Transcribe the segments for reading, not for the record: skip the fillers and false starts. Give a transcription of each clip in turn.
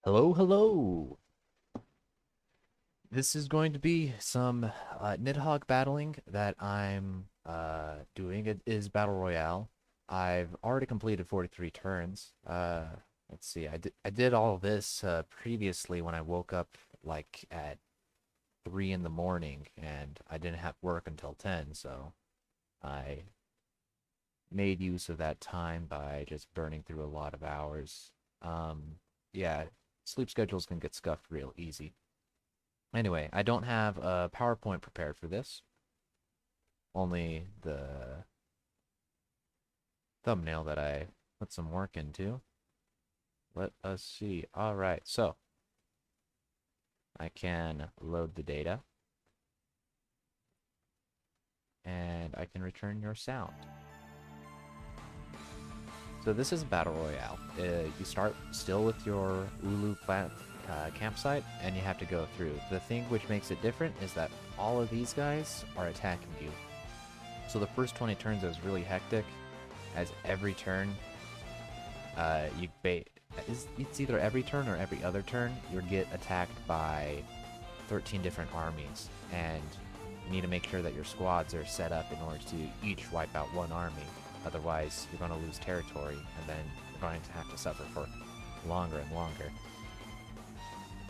Hello, hello. This is going to be some Nidhogg battling that I'm doing. It is Battle Royale. I've already completed 43 turns. Let's see. I did all this previously when I woke up like at 3 in the morning and I didn't have work until 10, so I made use of that time by just burning through a lot of hours. Yeah, sleep schedules can get scuffed real easy. Anyway, I don't have a PowerPoint prepared for this, only the thumbnail that I put some work into. Let us see. All right, so I can load the data and I can return your sound. So this is a battle royale. You start still with your Ulu plant campsite, and you have to go through. The thing which makes it different is that all of these guys are attacking you. So the first 20 turns is really hectic, as every turn, it's either every turn or every other turn, you get attacked by 13 different armies, and you need to make sure that your squads are set up in order to each wipe out one army. Otherwise, you're going to lose territory, and then you're going to have to suffer for longer and longer.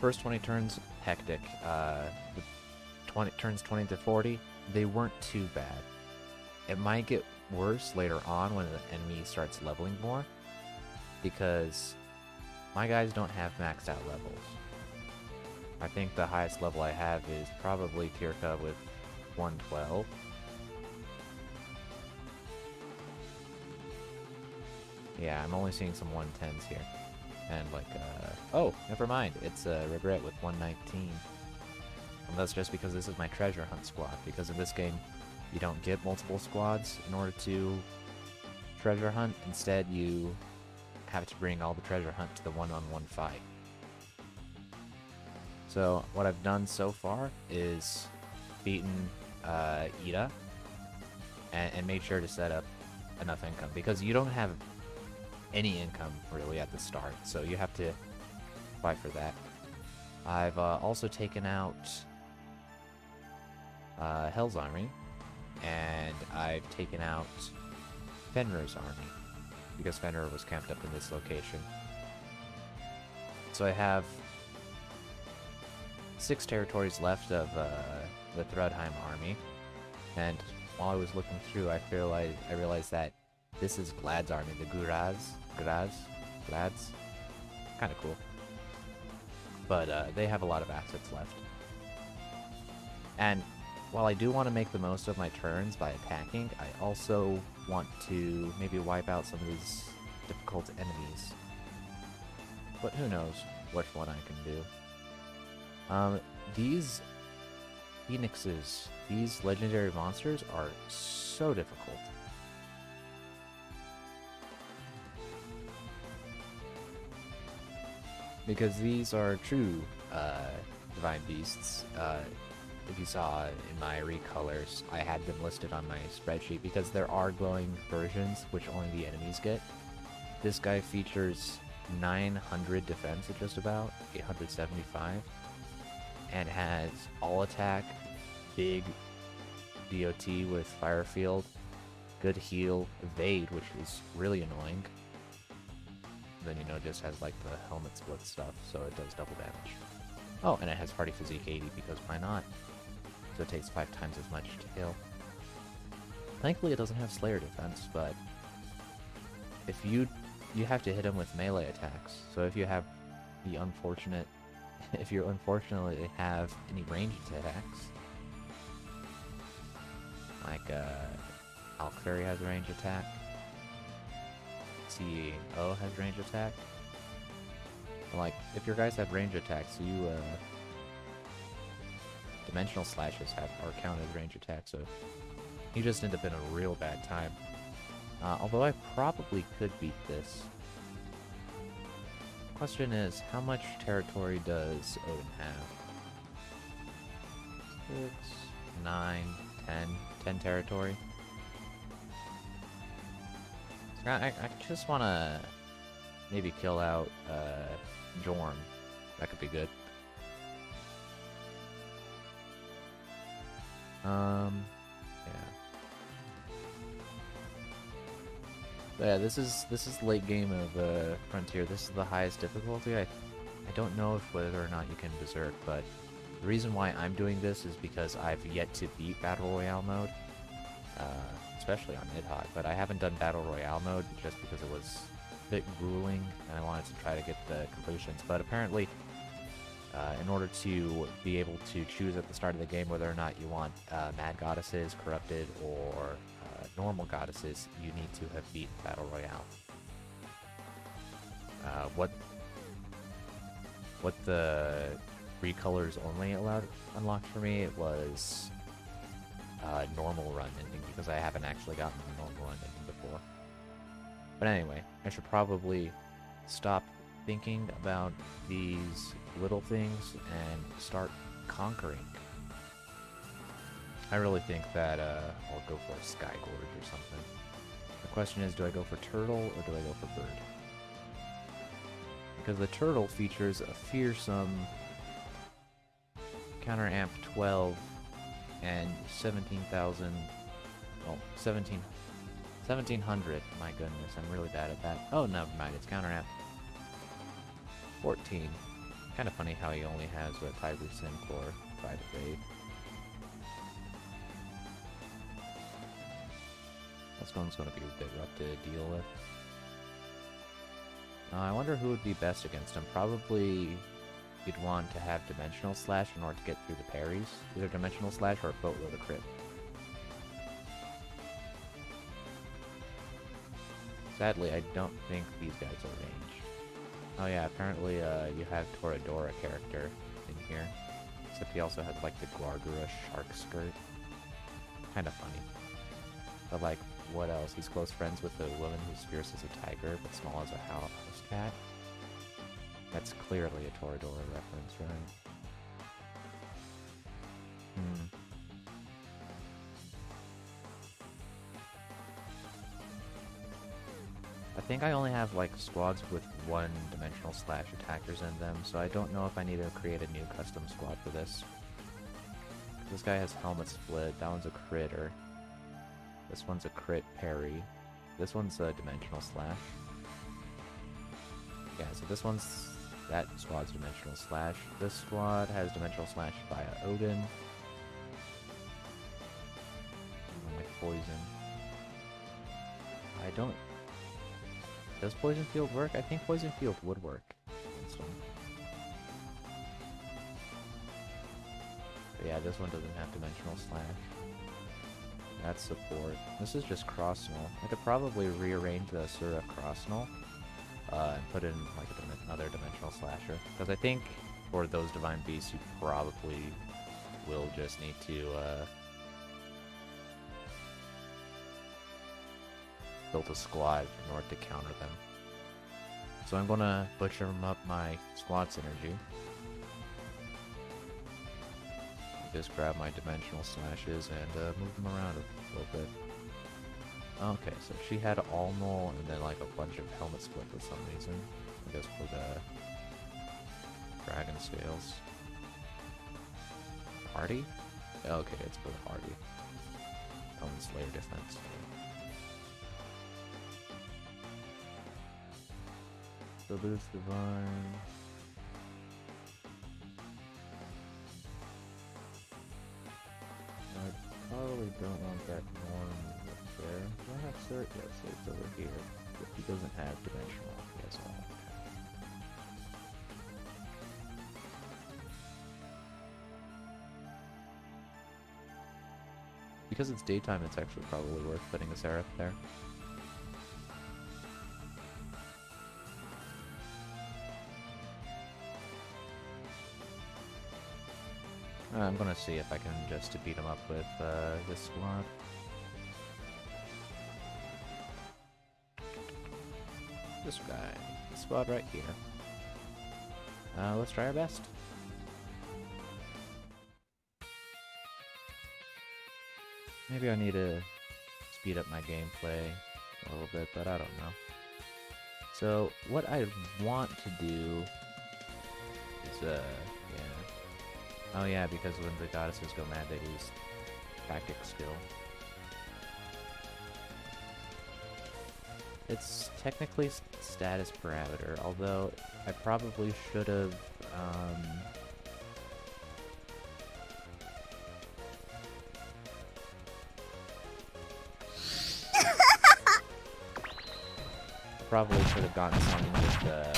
First 20 turns, hectic. The turns 20 to 40, they weren't too bad. It might get worse later on when the enemy starts leveling more, because my guys don't have maxed out levels. I think the highest level I have is probably Tirka with 112. Yeah, I'm only seeing some 110s here. And like, oh, never mind. It's Regret with 119. And that's just because this is my treasure hunt squad, because in this game, you don't get multiple squads in order to treasure hunt. Instead, you have to bring all the treasure hunt to the one-on-one fight. So what I've done so far is beaten Ida and made sure to set up enough income, because you don't have any income really at the start, so you have to fight for that. I've also taken out Hell's army, and I've taken out Fenrir's army, because Fenrir was camped up in this location. So I have 6 territories left of the Thrudheim army, and while I was looking through, I realized that this is Glad's army, the Glads, kind of cool. But they have a lot of assets left. And while I do want to make the most of my turns by attacking, I also want to maybe wipe out some of these difficult enemies. But who knows which one I can do. These phoenixes, these legendary monsters, are so difficult. Because these are true divine beasts. If you saw in my recolors, I had them listed on my spreadsheet because there are glowing versions which only the enemies get. This guy features 900 defense at just about, 875, and has all attack, big DOT with fire field, good heal, evade, which is really annoying. Then, you know, just has like the helmet split stuff, so it does double damage. Oh, and it has Party Physique 80, because why not? So it takes 5 times as much to kill. Thankfully it doesn't have Slayer defense, but if you have to hit him with melee attacks. So if you have the unfortunate, if you unfortunately have any ranged attacks, like Alkfairy has a range attack, CEO has range attack. Like, if your guys have range attacks, you dimensional slashes are counted as range attack, so you just end up in a real bad time. Although I probably could beat this. Question is, how much territory does Odin have? 6, 9, 10. 10 territory. I just want to maybe kill out Jorm That could be good. Yeah. But yeah, this is late game of Frontier. This is the highest difficulty. I don't know if whether or not you can berserk, but the reason why I'm doing this is because I've yet to beat Battle Royale mode, especially on Nidhogg. But I haven't done Battle Royale mode just because it was a bit grueling, and I wanted to try to get the completions. But apparently, in order to be able to choose at the start of the game whether or not you want Mad Goddesses, Corrupted, or normal Goddesses, you need to have beaten Battle Royale. What the recolors only unlocked for me, it was normal run ending, because I haven't actually gotten the normal run ending before. But anyway, I should probably stop thinking about these little things and start conquering. I really think that I'll go for a Sky Gorge or something. The question is, do I go for Turtle or do I go for Bird? Because the Turtle features a fearsome counter amp 12 and 17,000, well, 1700. My goodness, I'm really bad at that. Oh, never mind, it's counter amp 14. Kind of funny how he only has a Tiger Syncore by the raid. This one's going to be a bit rough to deal with. I wonder who would be best against him. Probably you'd want to have Dimensional Slash in order to get through the parries. Either Dimensional Slash or a Boatload of Crit. Sadly, I don't think these guys are ranged. Oh yeah, apparently you have Toradora character in here. Except he also has like the Gargura shark skirt. Kind of funny. But like, what else? He's close friends with a woman who's fierce as a tiger but small as a house cat. That's clearly a Toradora reference, right? I think I only have like squads with one Dimensional Slash attackers in them, so I don't know if I need to create a new custom squad for this. This guy has Helmet Split, that one's a critter. This one's a crit parry. This one's a Dimensional Slash. Yeah, so that squad's Dimensional Slash. This squad has Dimensional Slash via Odin. Like Poison. Does Poison Field work? I think Poison Field would work against him. But yeah, this one doesn't have Dimensional Slash. That's support. This is just cross null. I could probably rearrange the Asura cross null and put in like another Dimensional Slasher. Because I think for those Divine Beasts, you probably will just need to build a squad in order to counter them. So I'm gonna butcher up my squad synergy. Just grab my Dimensional Slashes and move them around a little bit. Okay, so she had all null and then like a bunch of Helmet Split for some reason. I guess for the Dragon Scales. Hardy? Okay, it's for the Hardy. Helmet Slayer defense. So boost Divine. I probably don't want that norm up there. Do I have Cert? Yeah, Cert's over here. But he doesn't have Dimensional. He has all. Because it's daytime, it's actually probably worth putting a Seraph there. I'm gonna see if I can just beat him up with this squad. This guy. This squad right here. Let's try our best. Maybe I need to speed up my gameplay a little bit, but I don't know. So, what I want to do is yeah. Oh yeah, because when the goddesses go mad, they lose tactic skill. It's technically status parameter, although I probably should have, probably should have gotten something with the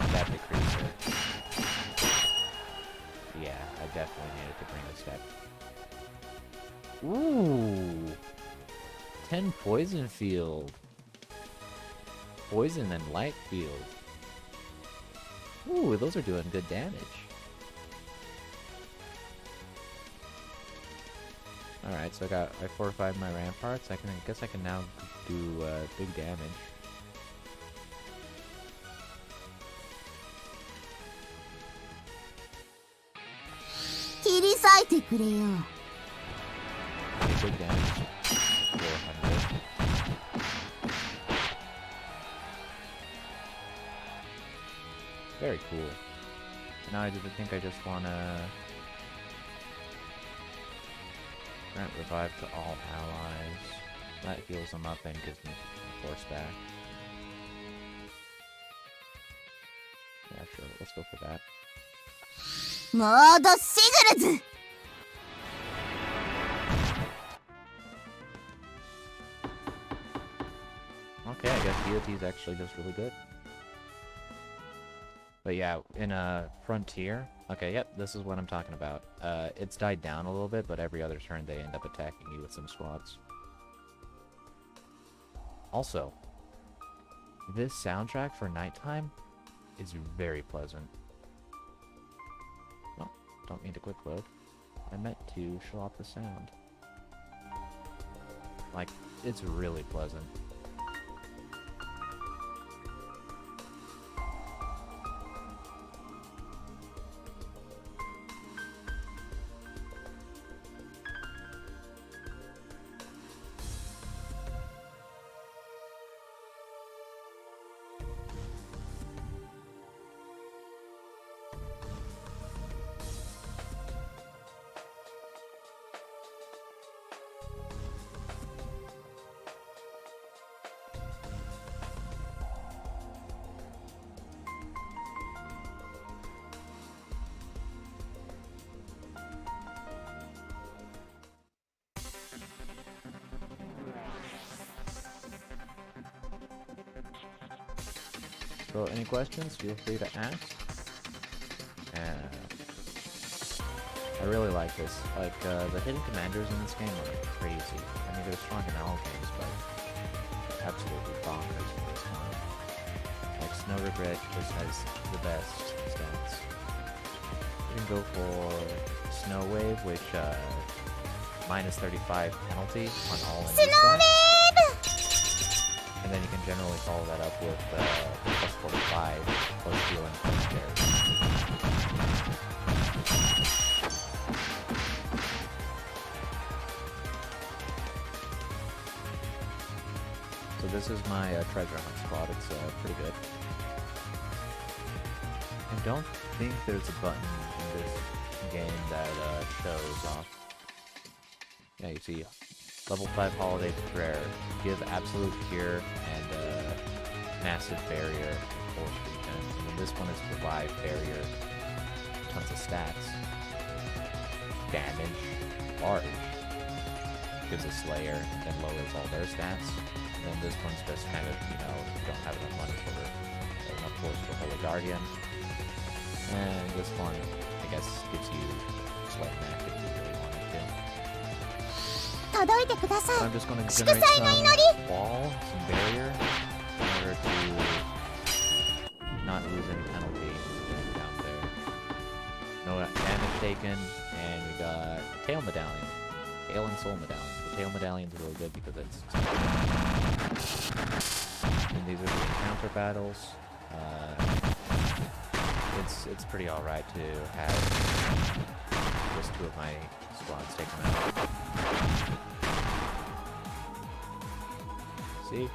stat decreaser. Yeah, I definitely needed to bring the stat. Ooh! 10 poison field. Poison and light field. Ooh, those are doing good damage. Alright, so I fortified my ramparts. I guess I can now do big damage. Okay, big damage. 400. Very cool. Now I think I just wanna grant revive to all allies. That heals them up and gives me force back. Yeah, sure. Let's go for that. Okay, I guess deity is actually just really good. But yeah, in a Frontier, okay, yep, this is what I'm talking about. It's died down a little bit, but every other turn they end up attacking you with some squads. Also, this soundtrack for nighttime is very pleasant. Oh, don't mean to quick load. I meant to show off the sound. Like, it's really pleasant. So, any questions? Feel free to ask. I really like this. Like, the hidden commanders in this game are crazy. I mean, they're strong in all games, but absolutely bonkers in this one. Like, Snow Regret just has the best stats. You can go for Snow Wave, which, minus 35 penalty on all enemy stats. And then you can generally follow that up with plus 45, plus healing, plus carry. So this is my treasure hunt squad. It's pretty good. I don't think there's a button in this game that shows off. Yeah, you see. Level 5 Holiday Prayer. Give Absolute Cure and Massive Barrier Force Defense. And then this one is Revive Barrier. Tons of stats. Damage. Large. Gives a Slayer, then lowers all their stats. And then this one's just kind of, you know, don't have enough money for enough force for Holy Guardian. And this one, I guess, gives you Sweat Knack if you really wanted to. So I'm just going to generate some wall, some barrier, in order to not lose any penalty down there. No damage taken, and we got a Tail Medallion. Tail and Soul Medallion. The Tail Medallion's really good because it's... And these are the encounter battles. It's pretty alright to have just 2 of my squads taken out. See?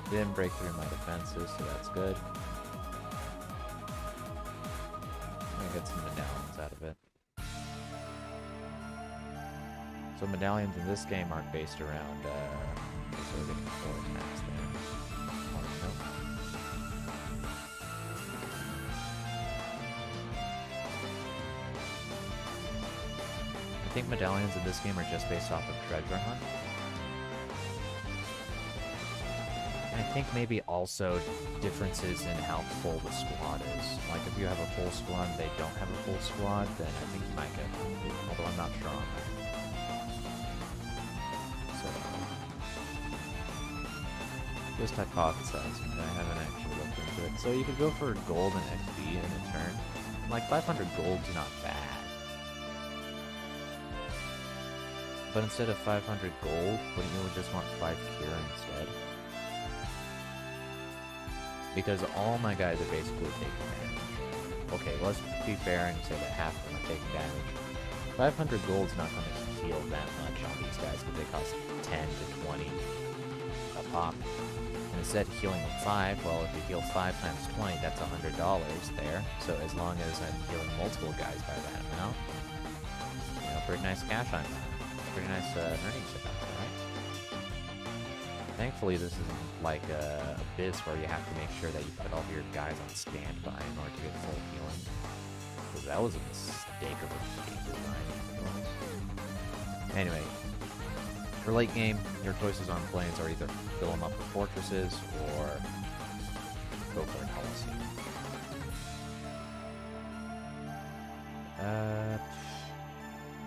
Didn't break through my defenses, so that's good. and get some medallions out of it. So medallions in this game aren't based around, so they control attacks there. I think medallions in this game are just based off of treasure hunt. And I think maybe also differences in how full the squad is. Like if you have a full squad and they don't have a full squad, then I think you might get it, although I'm not sure on that. So, just hypothesizing, I haven't actually looked into it. So you could go for gold and XP in a turn. Like 500 gold's not bad. But instead of 500 gold, wouldn't you just want 5 cure instead? Because all my guys are basically taking damage. Okay, let's be fair and say that half of them are taking damage. 500 gold's not going to heal that much on these guys because they cost 10 to 20 a pop. And instead of healing them 5, well, if you heal 5 times 20, that's $100 there. So as long as I'm healing multiple guys by that amount, you know, pretty nice cash on that. Pretty nice earnings setup, right? Thankfully, this isn't like Abyss where you have to make sure that you put all your guys on standby in order to get full healing. Because that was a mistake of a game design, to be honest. Anyway, for late game, your choices on planes are either fill them up with fortresses or go for a Coliseum.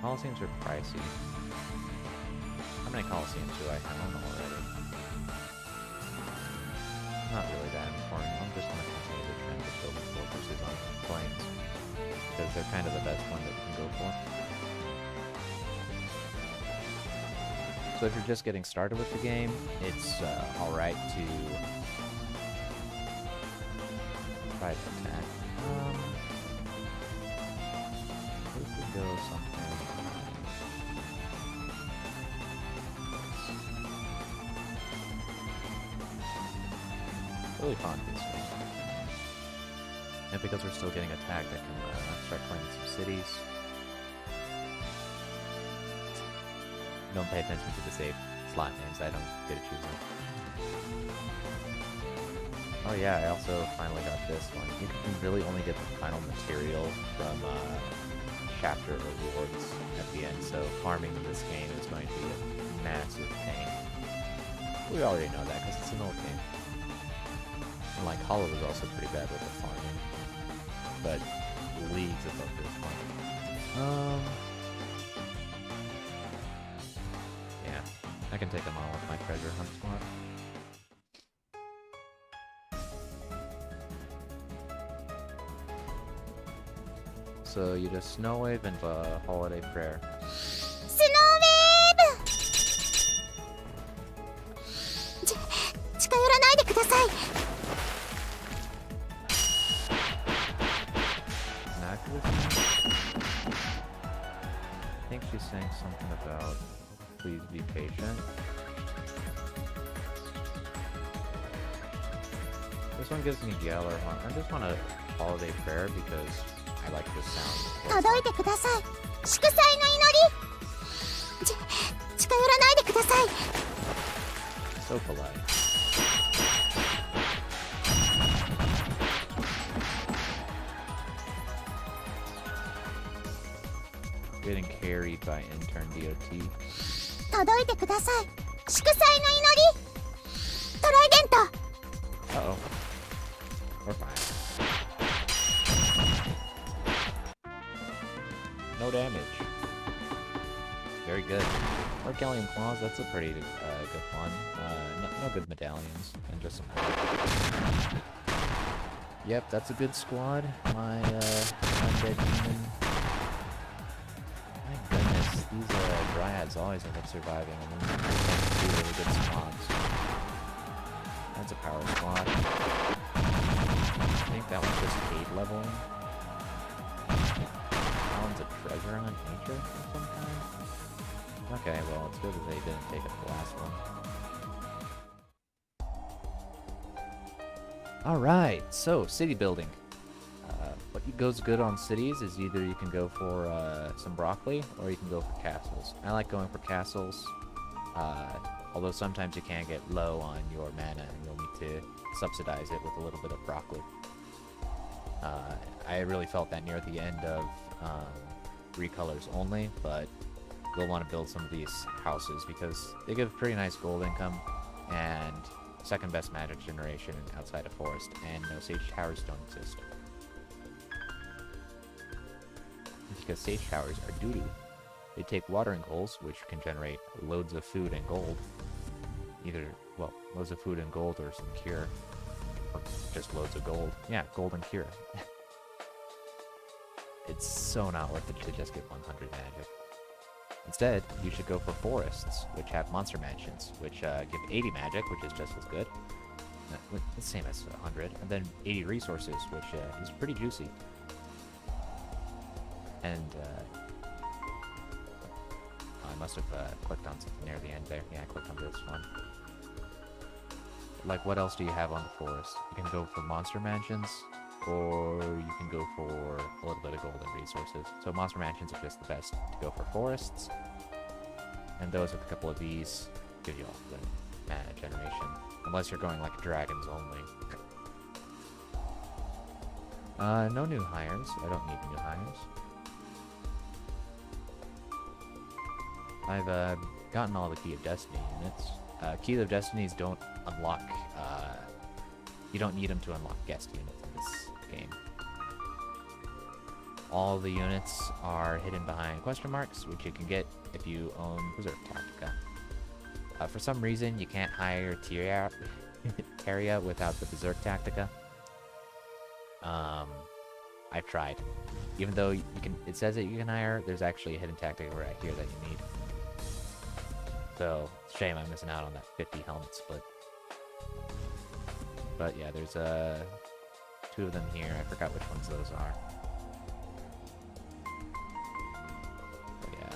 Coliseums are pricey. How many Coliseums do I own already? Not really that important. I'm just going to continue the trend of building fortresses on planes. Because they're kind of the best one that you can go for. So if you're just getting started with the game, it's alright to try to attack. What if we go something? Really fun this game. And because we're still getting attacked, I can start claiming some cities. Don't pay attention to the save slot names, I don't get to choose them. Oh yeah, I also finally got this one. You can really only get the final material from chapter rewards at the end, so farming in this game is going to be a massive pain. We already know that because it's an old game. And like Hollow was also pretty bad with the farming, but leagues above this one. Yeah, I can take them all with my treasure hunt squad. So you just Snow Wave and Holiday Prayer. Snow Wave! 近寄らないでください。I think she's saying something about please be patient. This one gives me Galler Hunt. I just want a Holiday Prayer because I like the sound. 届いてください。祝祭の祈り。近寄らないでください。So polite. Getting carried by intern DOT. 届いてください。祝祭の祈り。トライデント。Uh-oh. We're fine. No damage. Very good. Arcalian Claws, that's a pretty good one. No good medallions, and just some... Yep, that's a good squad. My undead demon. My goodness, these dryads always end up surviving, and then two really good squads. That's a power squad. I think that one's just 8 leveling. That one's a treasure hunt nature of some kind. Okay, well, it's good that they didn't take up the last one. Alright, so, city building. What what goes good on cities is either you can go for some broccoli or you can go for castles. I like going for castles, although sometimes you can get low on your mana and you'll need to subsidize it with a little bit of broccoli. I really felt that near the end of recolors only, but you'll want to build some of these houses because they give pretty nice gold income and second best magic generation outside of forest, and no sage towers don't exist. Because sage towers are doo-doo. They take watering holes, which can generate loads of food and gold. Either, well, loads of food and gold or some cure. Or just loads of gold. Yeah, gold and cure. It's so not worth it to just get 100 magic. Instead, you should go for forests, which have monster mansions, which give 80 magic, which is just as good. The same as 100. And then 80 resources, which is pretty juicy. And, I must have clicked on something near the end there. Yeah, I clicked on this one. Like, what else do you have on the forest? You can go for monster mansions, or you can go for a little bit of gold and resources. So monster mansions are just the best to go for forests. And those with a couple of these give you all the mana generation. Unless you're going like dragons only. No new hires. I don't need new hires. I've gotten all the Key of Destiny units. Key of Destinies don't unlock, you don't need them to unlock guest units in this game. All the units are hidden behind question marks, which you can get if you own Berserk Tactica. For some reason, you can't hire Teria without the Berserk Tactica. I've tried. Even though you can, it says that you can hire, there's actually a hidden Tactica right here that you need. So, it's a shame I'm missing out on that 50 helmet split. But yeah, there's two of them here. I forgot which ones those are. But yeah.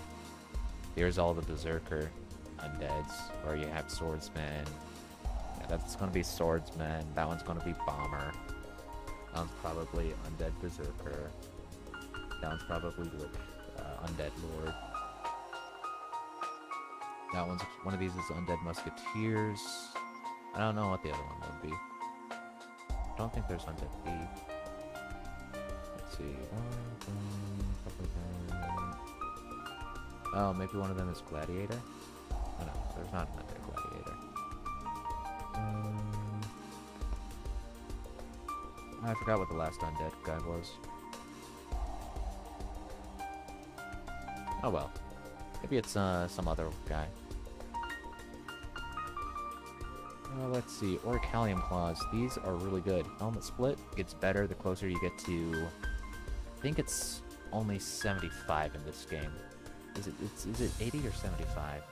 Here's all the Berserker undeads, where you have Swordsman. Yeah, that's gonna be Swordsman. That one's gonna be Bomber. That one's probably Undead Berserker. That one's probably Undead Lord. That one's, one of these is Undead Musketeers. I don't know what the other one would be. I don't think there's Undead Thief. Let's see. Oh, maybe one of them is Gladiator? Oh no, there's not an Undead Gladiator. I forgot what the last Undead guy was. Oh well. Maybe it's some other guy. Let's see. Orichalcum Claws. These are really good. Helmet Split gets better the closer you get to... I think it's only 75 in this game. Is it 80 or 75?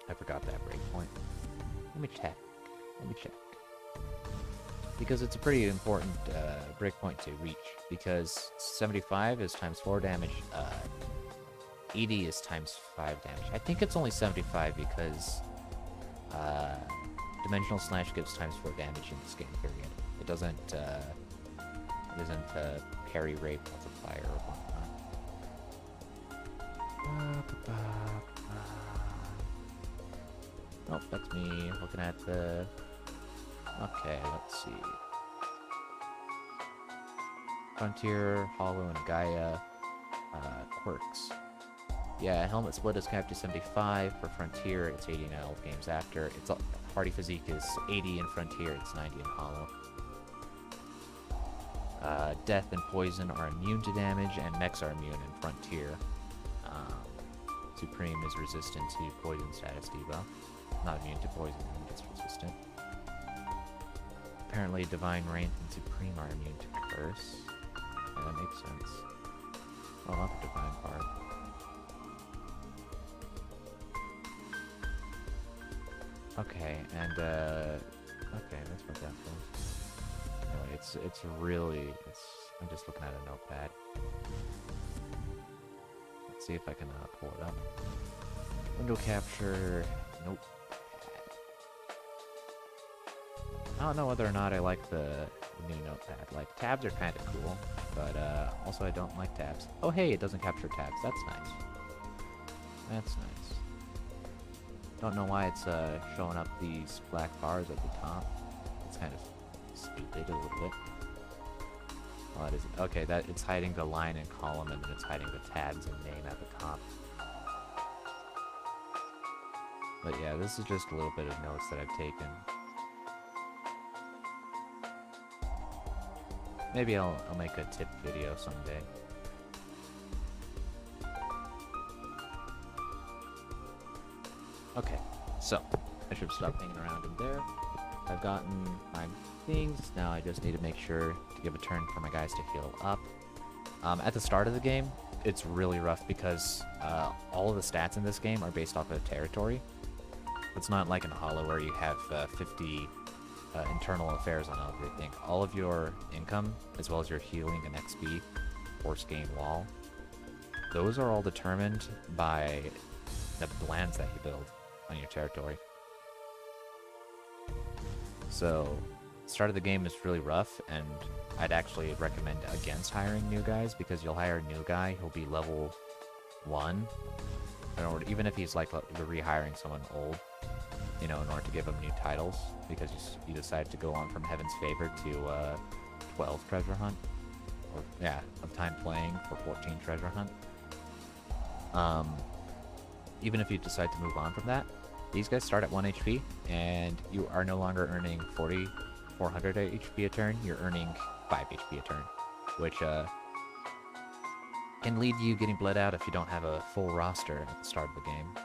I forgot that breakpoint. Let me check. Because it's a pretty important breakpoint to reach. Because 75 is times 4 damage. 80 is times 5 damage. I think it's only 75 because Dimensional Slash gives times 4 damage in this game, period. It doesn't parry rate multiplier or whatnot. Oh, that's me looking at the... Okay, let's see. Frontier, Hollow, and Gaia quirks. Yeah, Helmet Split is capped to 75. For Frontier, it's 80 in all games after. It's Hardy Physique is 80 in Frontier, it's 90 in Hollow. Death and Poison are immune to damage, and Mechs are immune in Frontier. Supreme is resistant to Poison status debuff. Not immune to Poison, just resistant. Apparently, Divine Wraith and Supreme are immune to Curse. Yeah, that makes sense. Oh, not the Divine part. Okay, and, okay, that's what that was. Anyway, it's really, I'm just looking at a notepad. Let's see if I can pull it up. Window capture, nope. I don't know whether or not I like the new notepad. Like, tabs are kind of cool, but also I don't like tabs. Oh, hey, it doesn't capture tabs. That's nice. That's nice. Don't know why it's showing up these black bars at the top. It's kind of stupid a little bit. Oh, it is. Okay, that it's hiding the line and column, and then it's hiding the tabs and name at the top. But yeah, this is just a little bit of notes that I've taken. Maybe I'll make a tip video someday. Okay, so I should stop hanging around in there. I've gotten my things. Now I just need to make sure to give a turn for my guys to heal up. At the start of the game, it's really rough because all of the stats in this game are based off of territory. It's not like in Hollow where you have 50 internal affairs on everything. All of your income, as well as your healing and XP, force gain wall, those are all determined by the lands that you build on your territory. So, start of the game is really rough, and I'd actually recommend against hiring new guys, because you'll hire a new guy, he'll be level 1, even if he's like you're rehiring someone old, you know, in order to give him new titles, because you decided to go on from Heaven's Favor to 12 Treasure Hunt, or yeah, of time playing for 14 Treasure Hunt. Even if you decide to move on from that, these guys start at 1 HP, and you are no longer earning 400 HP a turn, you're earning 5 HP a turn, which can lead you getting bled out if you don't have a full roster at the start of the game.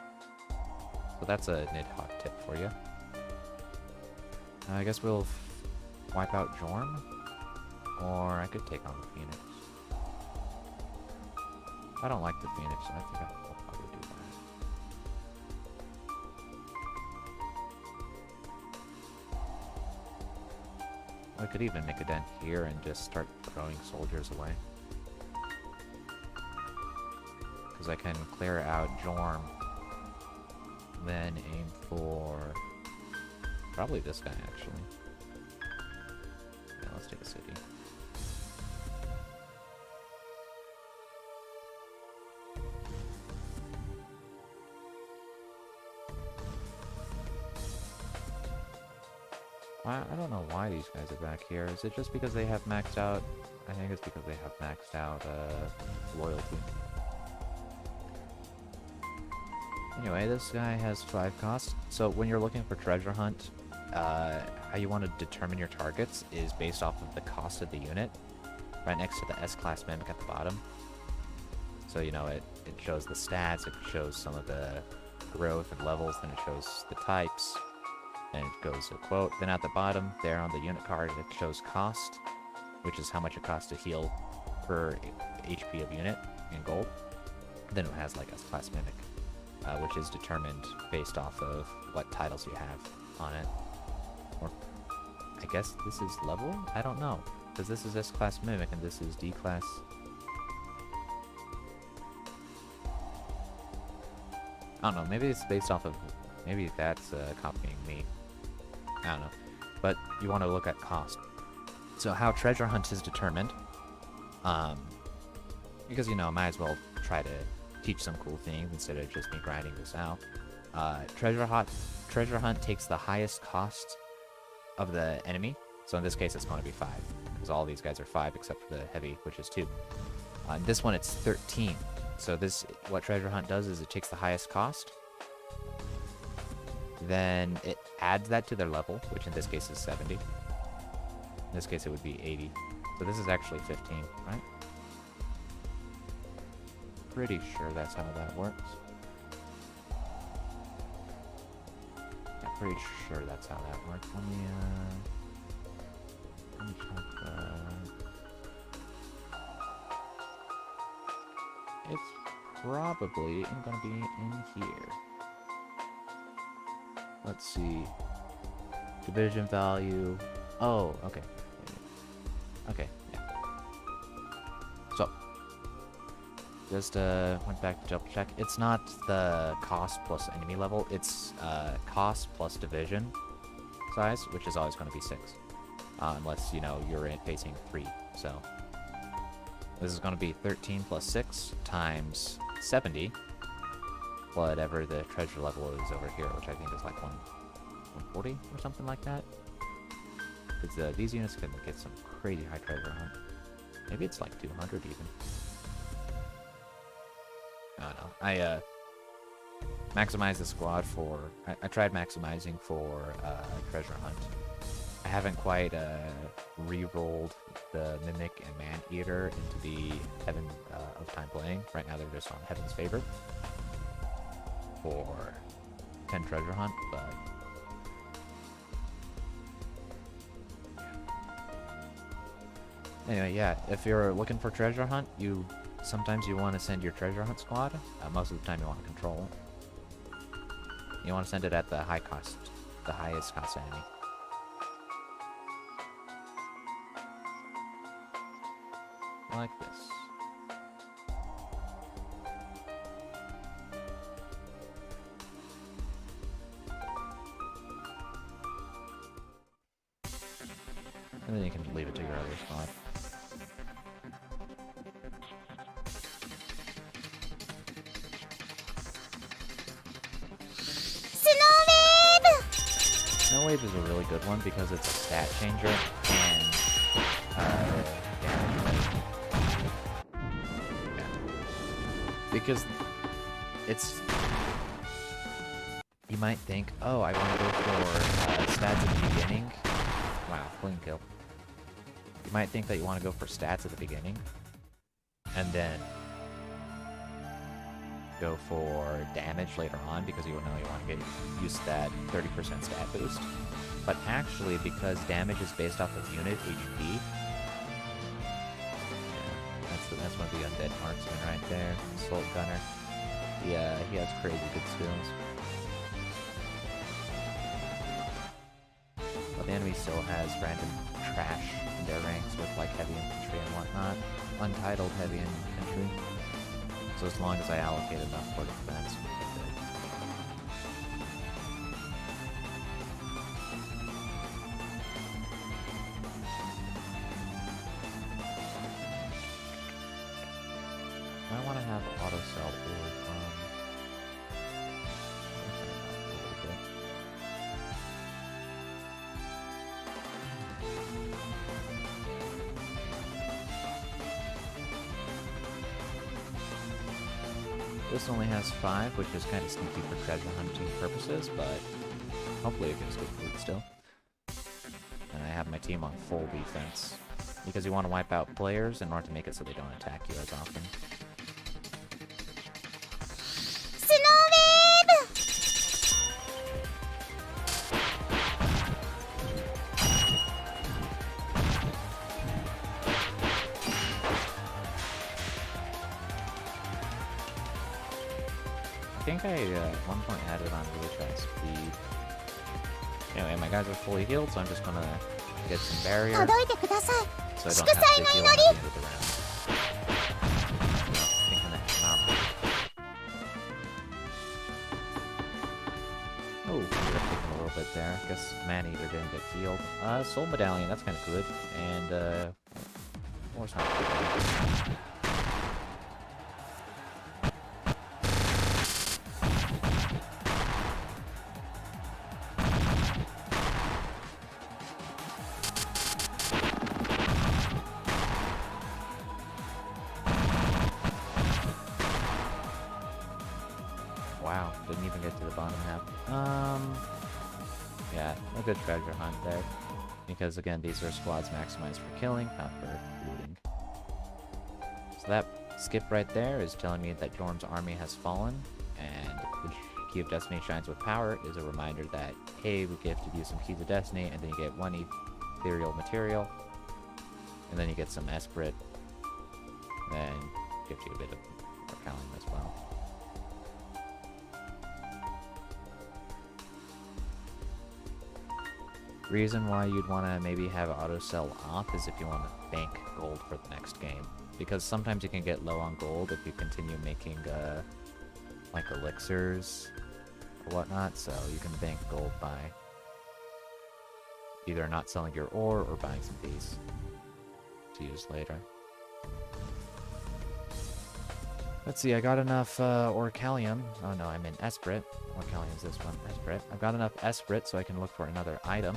So that's a Nidhogg tip for you. I guess we'll wipe out Jorm, or I could take on the Phoenix. I don't like the Phoenix, so I think I'll probably do that. I could even make a dent here and just start throwing soldiers away. Because I can clear out Jorm, then aim for probably this guy, actually. Yeah, let's take a city. I don't know why these guys are back here. Is it just because they have maxed out? I think it's because they have maxed out loyalty. Anyway, this guy has 5 costs. So when you're looking for treasure hunt, how you want to determine your targets is based off of the cost of the unit, right next to the S-class mimic at the bottom. So, you know, it shows the stats, it shows some of the growth and levels, then it shows the types, and it goes to quote. Then at the bottom, there on the unit card, it shows cost, which is how much it costs to heal per HP of unit in gold. Then it has like S-class mimic, which is determined based off of what titles you have on it. Or, I guess this is level? I don't know, because this is S-class mimic and this is D-class. I don't know, maybe it's based off of, maybe that's copying me. I don't know, but you want to look at cost. So how treasure hunt is determined, because, you know, I might as well try to teach some cool things instead of just me grinding this out. Treasure hunt takes the highest cost of the enemy, so in this case it's going to be 5, because all these guys are 5 except for the heavy, which is 2. This one it's 13. So what treasure hunt does is it takes the highest cost, then it adds that to their level, which in this case is 70. In this case it would be 80. So this is actually 15, right? Pretty sure that's how that works. Yeah, pretty sure that's how that works. Let me check It's probably gonna be in here. Let's see. Division value. Oh, okay. Okay, yeah. So, just went back to double check. It's not the cost plus enemy level, it's cost plus division size, which is always going to be 6. unless, you know, you're facing 3. So this is going to be 13 plus 6 times 70, whatever the treasure level is over here, which I think is like 140 or something like that. Because these units can get some crazy high treasure hunt. Maybe it's like 200 even. I don't know. I maximized the squad for... I tried maximizing for treasure hunt. I haven't quite re-rolled the Mimic and Man-Eater into the Heaven of Time playing. Right now they're just on Heaven's Favor for 10 treasure hunt, but... Anyway, yeah, if you're looking for treasure hunt, sometimes you want to send your treasure hunt squad. Most of the time you want to control it. You want to send it at the highest cost enemy. Like this. And then you can leave it to your other squad. Snow Wave is a really good one because it's a stat changer and yeah. Because it's, you might think, oh, I want to go for stats at the beginning. Wow, clean kill. You might think that you want to go for stats at the beginning and then go for damage later on because you know you want to get used to that 30% stat boost. But actually, because damage is based off of unit HP, yeah, that's one of the undead marksmen right there. Assault Gunner. Yeah, he has crazy good skills. But the enemy still has random trash in their ranks with like heavy infantry and whatnot. Untitled heavy infantry. So as long as I allocate enough for defense, we can do it. I want to have auto cell or This only has 5, which is kind of sneaky for treasure hunting purposes, but hopefully it gives good food still. And I have my team on full defense, because you want to wipe out players in order to make it so they don't attack you as often. I think I at one point had it on really fast speed. Anyway, my guys are fully healed, so I'm just gonna get some barrier so I don't have to heal at the end of the round. Thinking that oh, could have taken a little bit there. I guess Man-Eater didn't get healed. Soul Medallion, that's kind of good. And War's not good. Wow, didn't even get to the bottom half. Yeah, a good treasure hunt there. Because again, these are squads maximized for killing, not for looting. So that skip right there is telling me that Dorm's army has fallen, and the Key of Destiny shines with power is a reminder that, hey, we have to use some Keys of Destiny, and then you get 1 ethereal material, and then you get some Esprit, and gives you a bit of Arcalium as well. Reason why you'd want to maybe have auto sell off is if you want to bank gold for the next game, because sometimes you can get low on gold if you continue making like elixirs or whatnot, so you can bank gold by either not selling your ore or buying some bees to use later. Let's see, I got enough Orcalium. Oh no, I'm in Esprit. Orcalium's this one, Esprit. I've got enough Esprit so I can look for another item.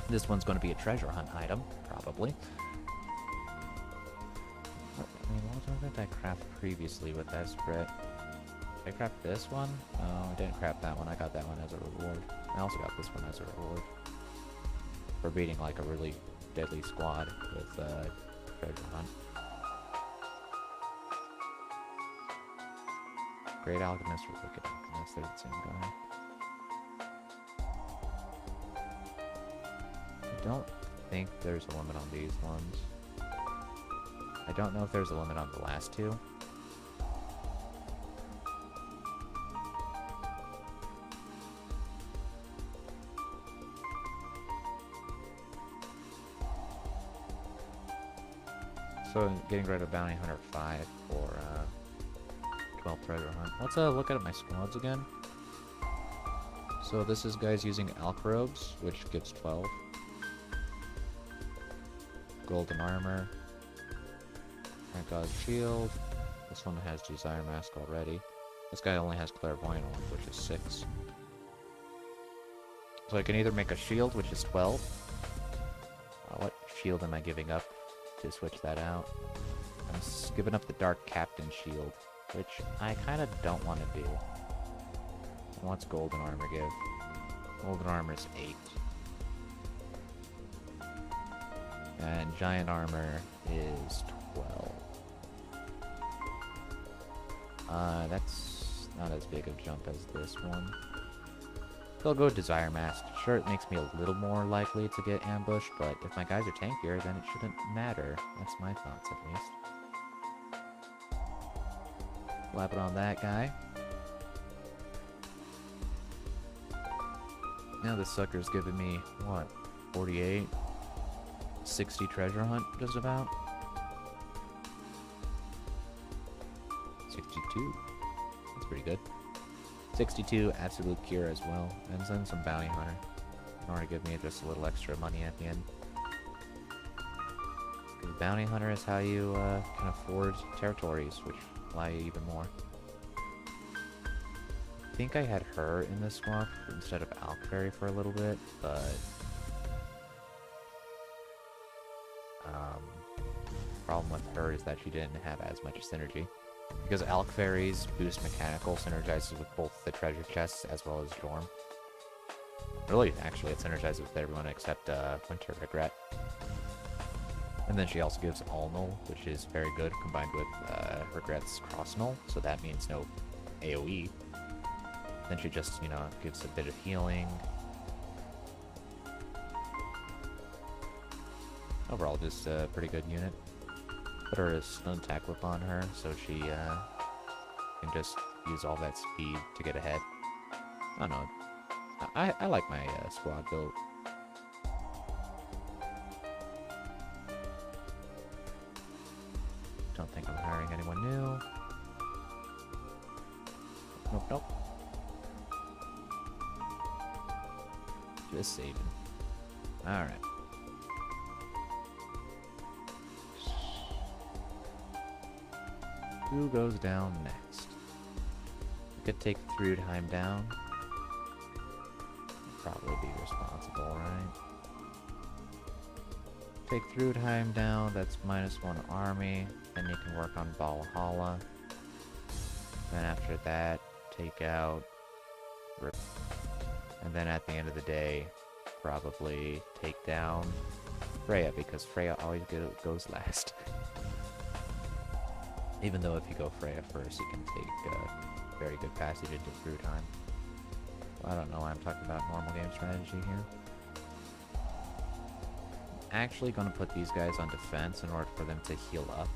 This one's going to be a treasure hunt item, probably. I mean, what did I craft previously with Esprit? Did I craft this one? No, I didn't craft that one. I got that one as a reward. I also got this one as a reward. For beating like a really deadly squad with treasure hunt. Great Alchemist or Wicked Alchemist, they're the same guy. I don't think there's a limit on these ones. I don't know if there's a limit on the last two. So getting rid of Bounty Hunter 5 for 12 treasure hunt. Let's look at my squads again. So this is guys using Alch robes, which gives 12. Golden armor. Thank God shield. This one has Desire Mask already. This guy only has Clairvoyant on, which is 6. So I can either make a shield, which is 12. What shield am I giving up to switch that out? I'm giving up the Dark Captain shield, which I kind of don't want to do. And what's Golden Armor give? Golden Armor is 8. And Giant Armor is 12. That's not as big a jump as this one. I'll go Desire Mask. Sure, it makes me a little more likely to get ambushed, but if my guys are tankier, then it shouldn't matter. That's my thoughts, at least. Slap it on that guy. Now this sucker's giving me, what, 48? 60 treasure hunt, just about? 62. That's pretty good. 62 absolute cure as well, and then some bounty hunter in order to give me just a little extra money at the end. Because bounty hunter is how you can afford territories, which allow you even more. I think I had her in this swap instead of Alkfairy for a little bit, but problem with her is that she didn't have as much synergy. Because Alkfairy's boost mechanical synergizes with both the treasure chests as well as Jorm. Really, actually, it synergizes with everyone except Winter Regret. And then she also gives All Null, which is very good, combined with Regret's Cross Null, so that means no AoE. Then she just, you know, gives a bit of healing. Overall, just a pretty good unit. Put her a stun attack whip on her, so she can just use all that speed to get ahead. I don't know. I like my squad build. Don't think I'm hiring anyone new. Nope, nope. Just saving. Alright. Who goes down next? We could take Thrudheim down. Probably be responsible, right? Take Thrudheim down, that's -1 army. Then you can work on Valhalla. Then after that, take out... And then at the end of the day, probably take down Freya, because Freya always goes last. Even though if you go Freya first, you can take very good passage into Thrudheim. Well, I don't know why I'm talking about normal game strategy here. I'm actually going to put these guys on defense in order for them to heal up.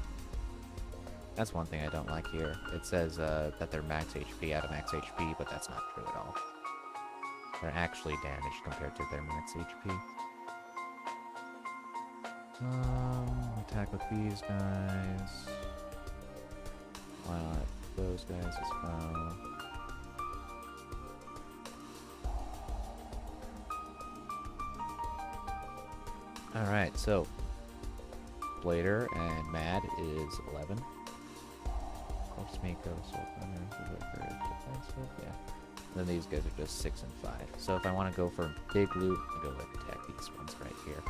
That's one thing I don't like here. It says that they're max HP out of max HP, but that's not true at all. They're actually damaged compared to their max HP. Attack with these guys. Why not those guys as well? Alright, so Blader and Mad is 11. Helps me go so defensive, yeah. And then these guys are just 6 and 5. So if I want to go for big loot, I go attack these ones right here.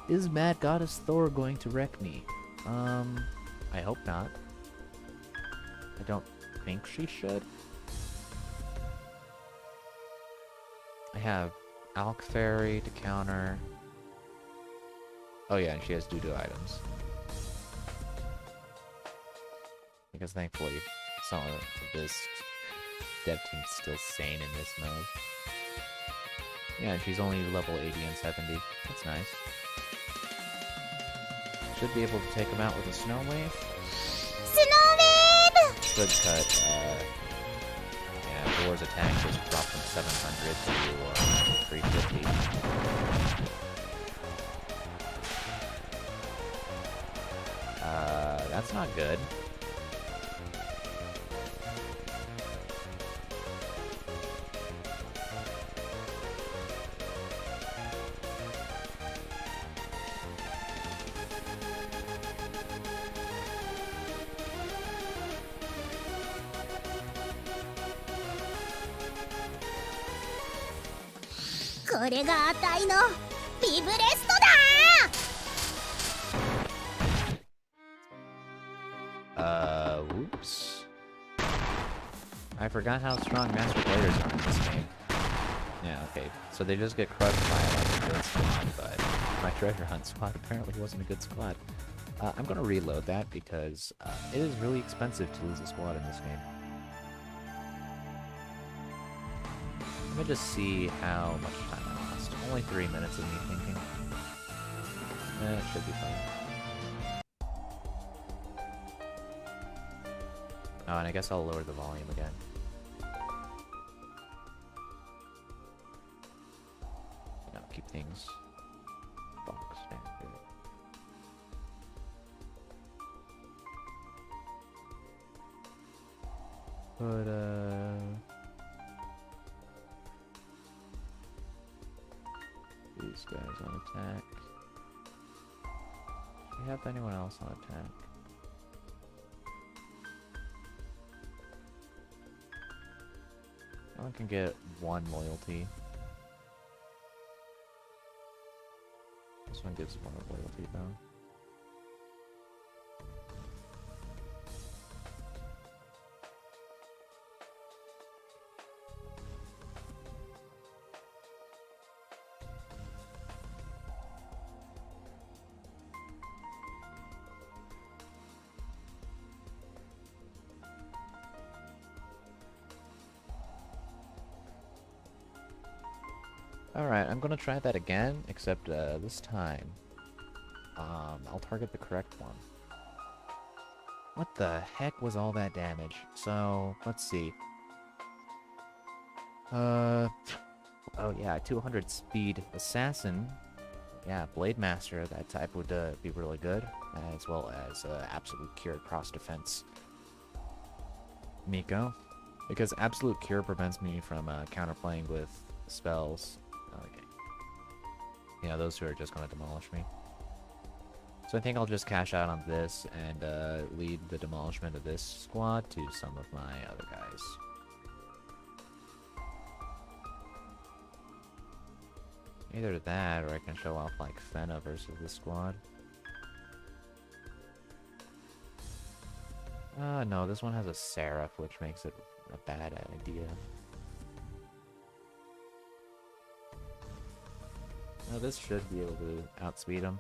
Is Mad Goddess Thor going to wreck me? I hope not. I don't think she should. I have Alk Fairy to counter. Oh yeah, and she has doo-doo items. Because thankfully, some of this dev team's still sane in this mode. Yeah, she's only level 80 and 70. That's nice. Should be able to take him out with a snow wave. Snow wave! Good cut. Yeah, Thor's attack just dropped from 700 to 350. That's not good. This is my big rest. Whoops. I forgot how strong Master Bladers are in this game. Yeah, okay. So they just get crushed by like a good squad, but my treasure hunt squad apparently wasn't a good squad. I'm gonna reload that because it is really expensive to lose a squad in this game. Let me just see how much time I lost. Only 3 minutes of me thinking. It should be fine. Oh, and I guess I'll lower the volume again. No, keep things box standard. But, these guys on attack. Do we have anyone else on attack? No one can get 1 loyalty. This one gives 1 loyalty though. Alright, I'm gonna try that again, except this time, I'll target the correct one. What the heck was all that damage? So, let's see. Oh yeah, 200 speed assassin. Yeah, Blade Master, that type would be really good, as well as Absolute Cure cross defense. Miko. Because Absolute Cure prevents me from counterplaying with spells. Okay. Yeah, those two are just going to demolish me. So I think I'll just cash out on this and lead the demolishment of this squad to some of my other guys. Either that, or I can show off like Fena versus this squad. No, this one has a Seraph, which makes it a bad idea. No, this should be able to outspeed him.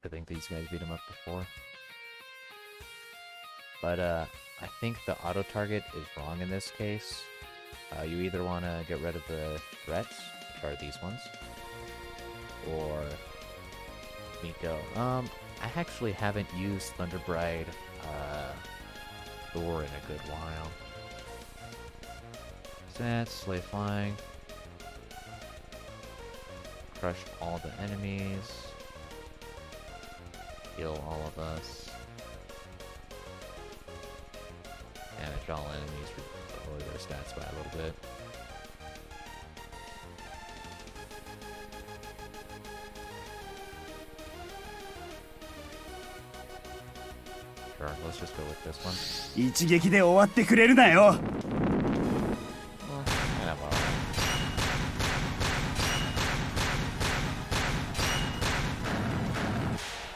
I think these guys beat him up before. But, I think the auto-target is wrong in this case. You either want to get rid of the threats, which are these ones, or Miko. I actually haven't used Thunderbride, Thor in a good while. Stats, Slay Flying. Crush all the enemies. Heal all of us. Damage all enemies, lower their stats by a little bit. Sure, let's just go with this one. 一撃で終わってくれるなよ。 And I'm alright.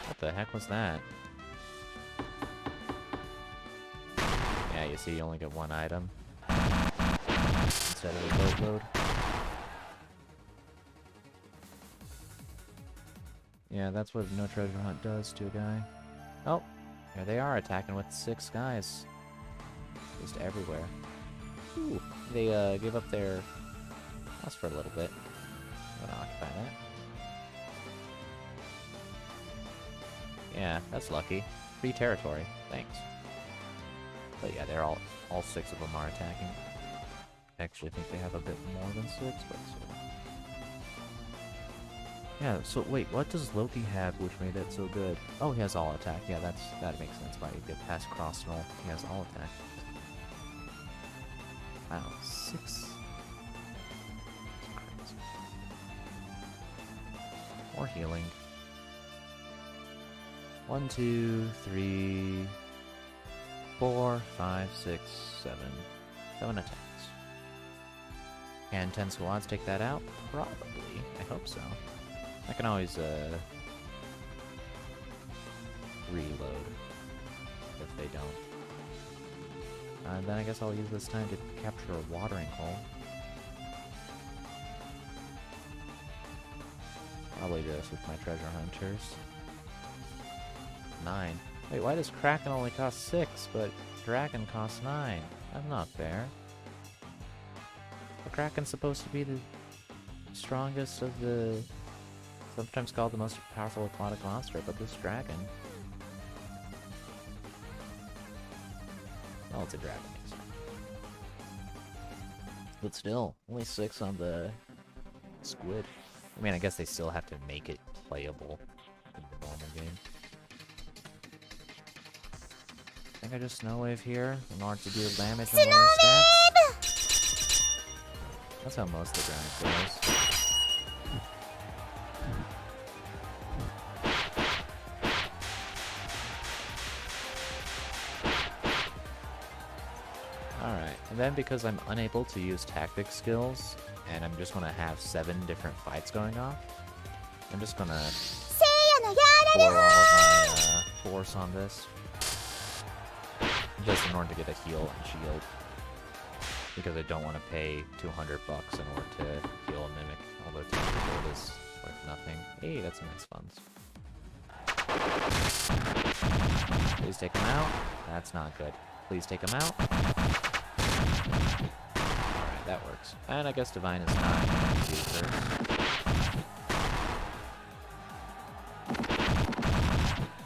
What the heck was that? Yeah, you see, you only get one item instead of a boatload. Yeah, that's what no treasure hunt does to a guy. Oh, here they are attacking with 6 guys. Just everywhere. Ooh, they gave up their house for a little bit. I'm gonna occupy that. Yeah, that's lucky. Free territory. Thanks. But yeah, they're all 6 of them are attacking. I actually think they have a bit more than 6, but still. Yeah, so wait, what does Loki have which made it so good? Oh, he has all attack. Yeah, that makes sense why you get past cross roll. He has all attack. Wow, 6. That's crazy. More healing. 1, 2, 3, 4, 5, 6, 7. 7 attacks. Can 10 squads take that out? Probably. I hope so. I can always, reload if they don't. Then I guess I'll use this time to capture a watering hole. Probably this with my treasure hunters. 9. Wait, why does Kraken only cost 6, but Dragon costs 9? That's not fair. The Kraken's supposed to be the strongest of the... sometimes called the most powerful aquatic monster, but this dragon... well, it's a dragon. But still, only 6 on the squid. I mean, I guess they still have to make it playable in the normal game. I think I just snow wave here in order to deal damage and lower stats. That's how most of the grind goes. Alright, and then because I'm unable to use tactic skills, and I'm just gonna have 7 different fights going off, I'm just gonna pour all of my force on this. Just in order to get a heal and shield. Because I don't want to pay $200 in order to heal a mimic, although tactic gold is worth nothing. Hey, that's some nice funds. Please take him out. That's not good. Please take him out. Alright, that works. And I guess Divine is not used first.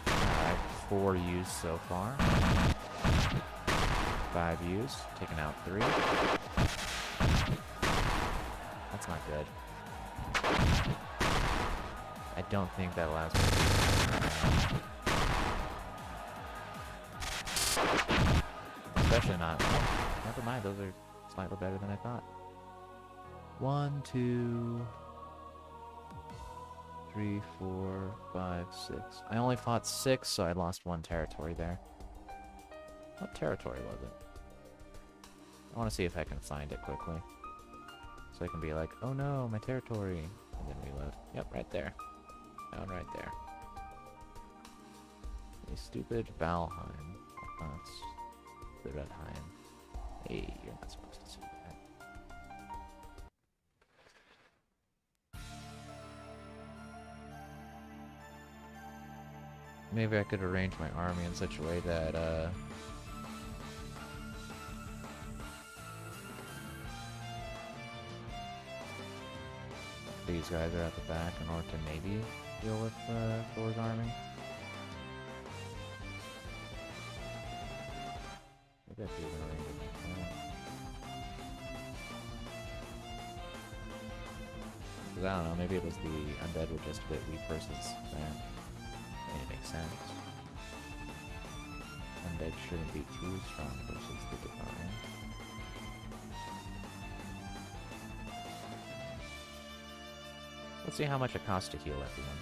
Alright, 4 used so far. 5 used. Taken out 3. That's not good. I don't think that allows me to do that. Especially not... oh, never mind, those are slightly better than I thought. 1, 2, 3, 4, 5, 6. I only fought 6, so I lost 1 territory there. What territory was it? I want to see if I can find it quickly. So I can be like, oh no, my territory. And then reload. Yep, right there. Found right there. A stupid Valheim. That's the Redheim. Hey, you're not supposed to see that. Maybe I could arrange my army in such a way that, these guys are at the back in order to maybe deal with Thor's army. Maybe I could even arrange it like that. Because I don't know, maybe it was the undead were just a bit weak versus that. And it makes sense. Undead shouldn't be too strong versus the divine. Let's see how much it costs to heal everyone.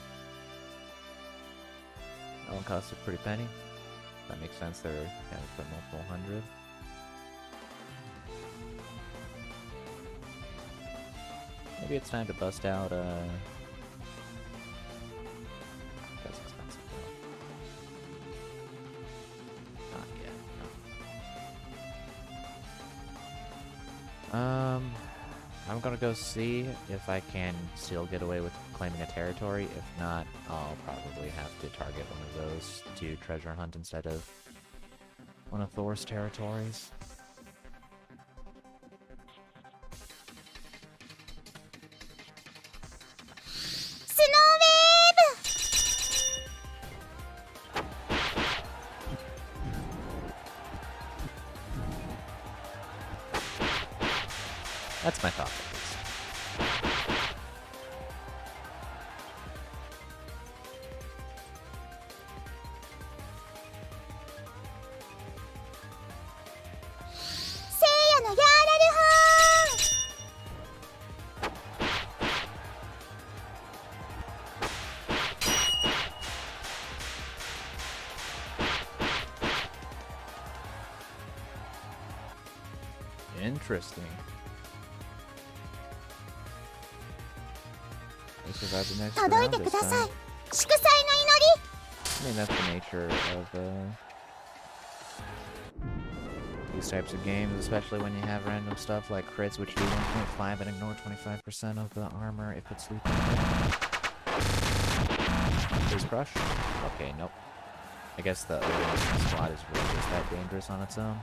That one costs a pretty penny. That makes sense. They're kind of for multiple hundred. Maybe it's time to bust out, that's expensive though. Not yet, no. I'm gonna go see if I can still get away with claiming a territory. If not, I'll probably have to target one of those to treasure hunt instead of one of Thor's territories. That's my thought. Interesting. They survived the next round this time. I mean, that's the nature of these types of games, especially when you have random stuff like crits, which do 1.5 and ignore 25% of the armor if it's looped. Please crush. Okay, nope. I guess the squad is really just that dangerous on its own.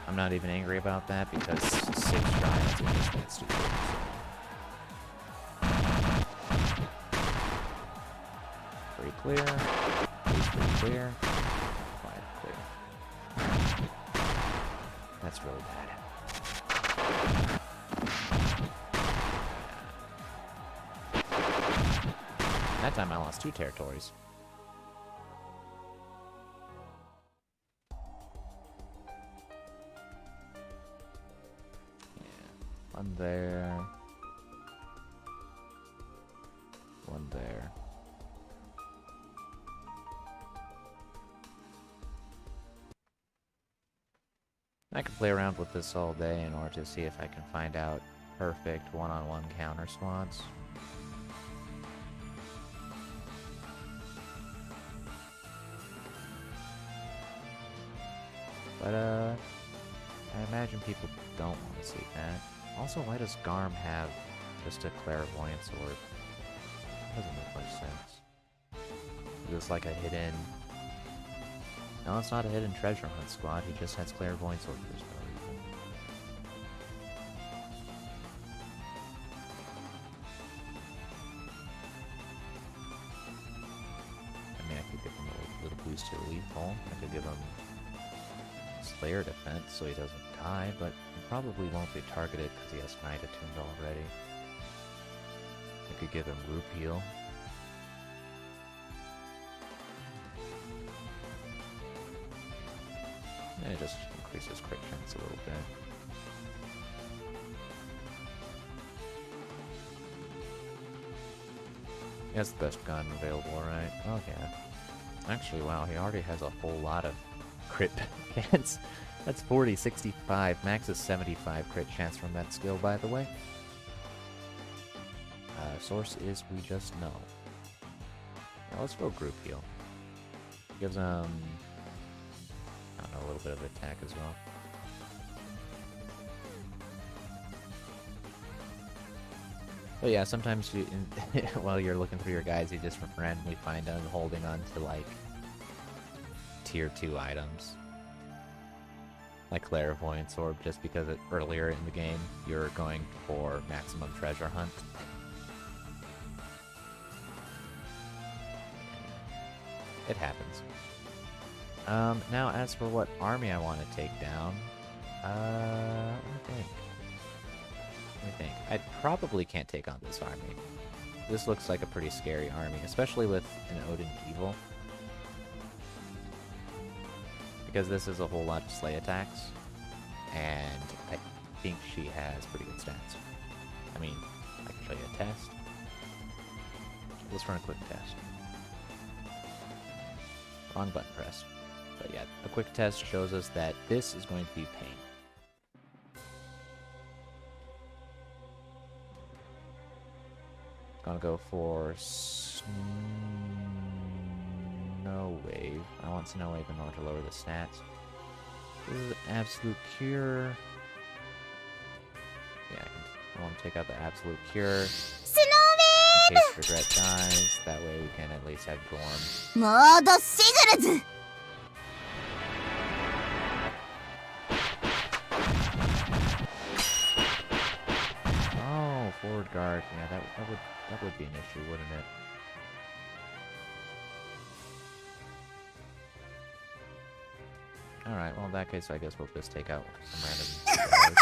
I'm not even angry about that because 6 giants are just that stupid. Pretty clear. Pretty clear. Quite clear. That's really bad. That time I lost 2 territories. One there. One there. I could play around with this all day in order to see if I can find out perfect one-on-one counter squads. But, I imagine people don't want to see that. Also, why does Garm have just a clairvoyance orb? Doesn't make much sense. Is this like a hidden... No, it's not a hidden treasure hunt squad. He just has clairvoyance orb for no reason. I mean, I could give him a little boost to lethal. I could give him Slayer defense so he doesn't die, but he probably won't be targeted because he has Knight attuned already. I could give him Roop Heal. And it just increases crit chance a little bit. He has the best gun available, right? Oh yeah. Actually, wow, he already has a whole lot of crit chance. That's 40, 65. Max is 75 crit chance from that skill, by the way. Source is we just know. Now let's go group heal. Gives I don't know, a little bit of attack as well. But yeah, sometimes you, while you're looking through your guides, you just randomly find them holding on to like tier 2 items. Like Clairvoyance Orb, just because earlier in the game you're going for maximum treasure hunt. It happens. Now as for what army I want to take down, let me think. I probably can't take on this army. This looks like a pretty scary army, especially with an Odin Evil. Because this is a whole lot of slay attacks, and I think she has pretty good stats. I mean, I can show you a test. Let's run a quick test. Wrong button press. But yeah, a quick test shows us that this is going to be pain. Gonna go for Snow Wave. I want Snow Wave in order to lower the stats. This is Absolute Cure. Yeah, I want to take out the Absolute Cure. In case Regret dies. That way we can at least have Gorm. モードシグルズ Oh, forward guard. Yeah, that would be an issue, wouldn't it? Alright, well in that case I guess we'll just take out some random guys.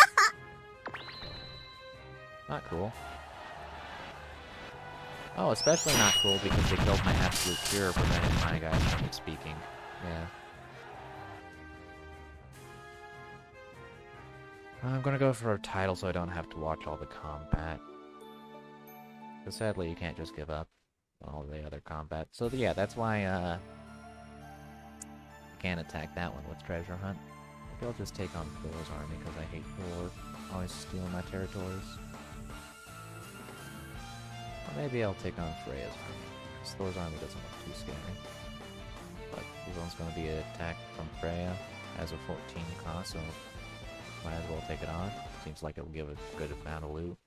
Not cool. Oh, especially not cool because they killed my Absolute Cure, preventing my guys from speaking. Yeah. I'm gonna go for a title so I don't have to watch all the combat. Because sadly you can't just give up on all the other combat. So yeah, that's why I can't attack that one with Treasure Hunt. Maybe I'll just take on Thor's army because I hate Thor always stealing my territories. Or maybe I'll take on Freya's army, because Thor's army doesn't look too scary. But this one's going to be an attack from Freya, has a 14 cost, so might as well take it on. Seems like it'll give a good amount of loot.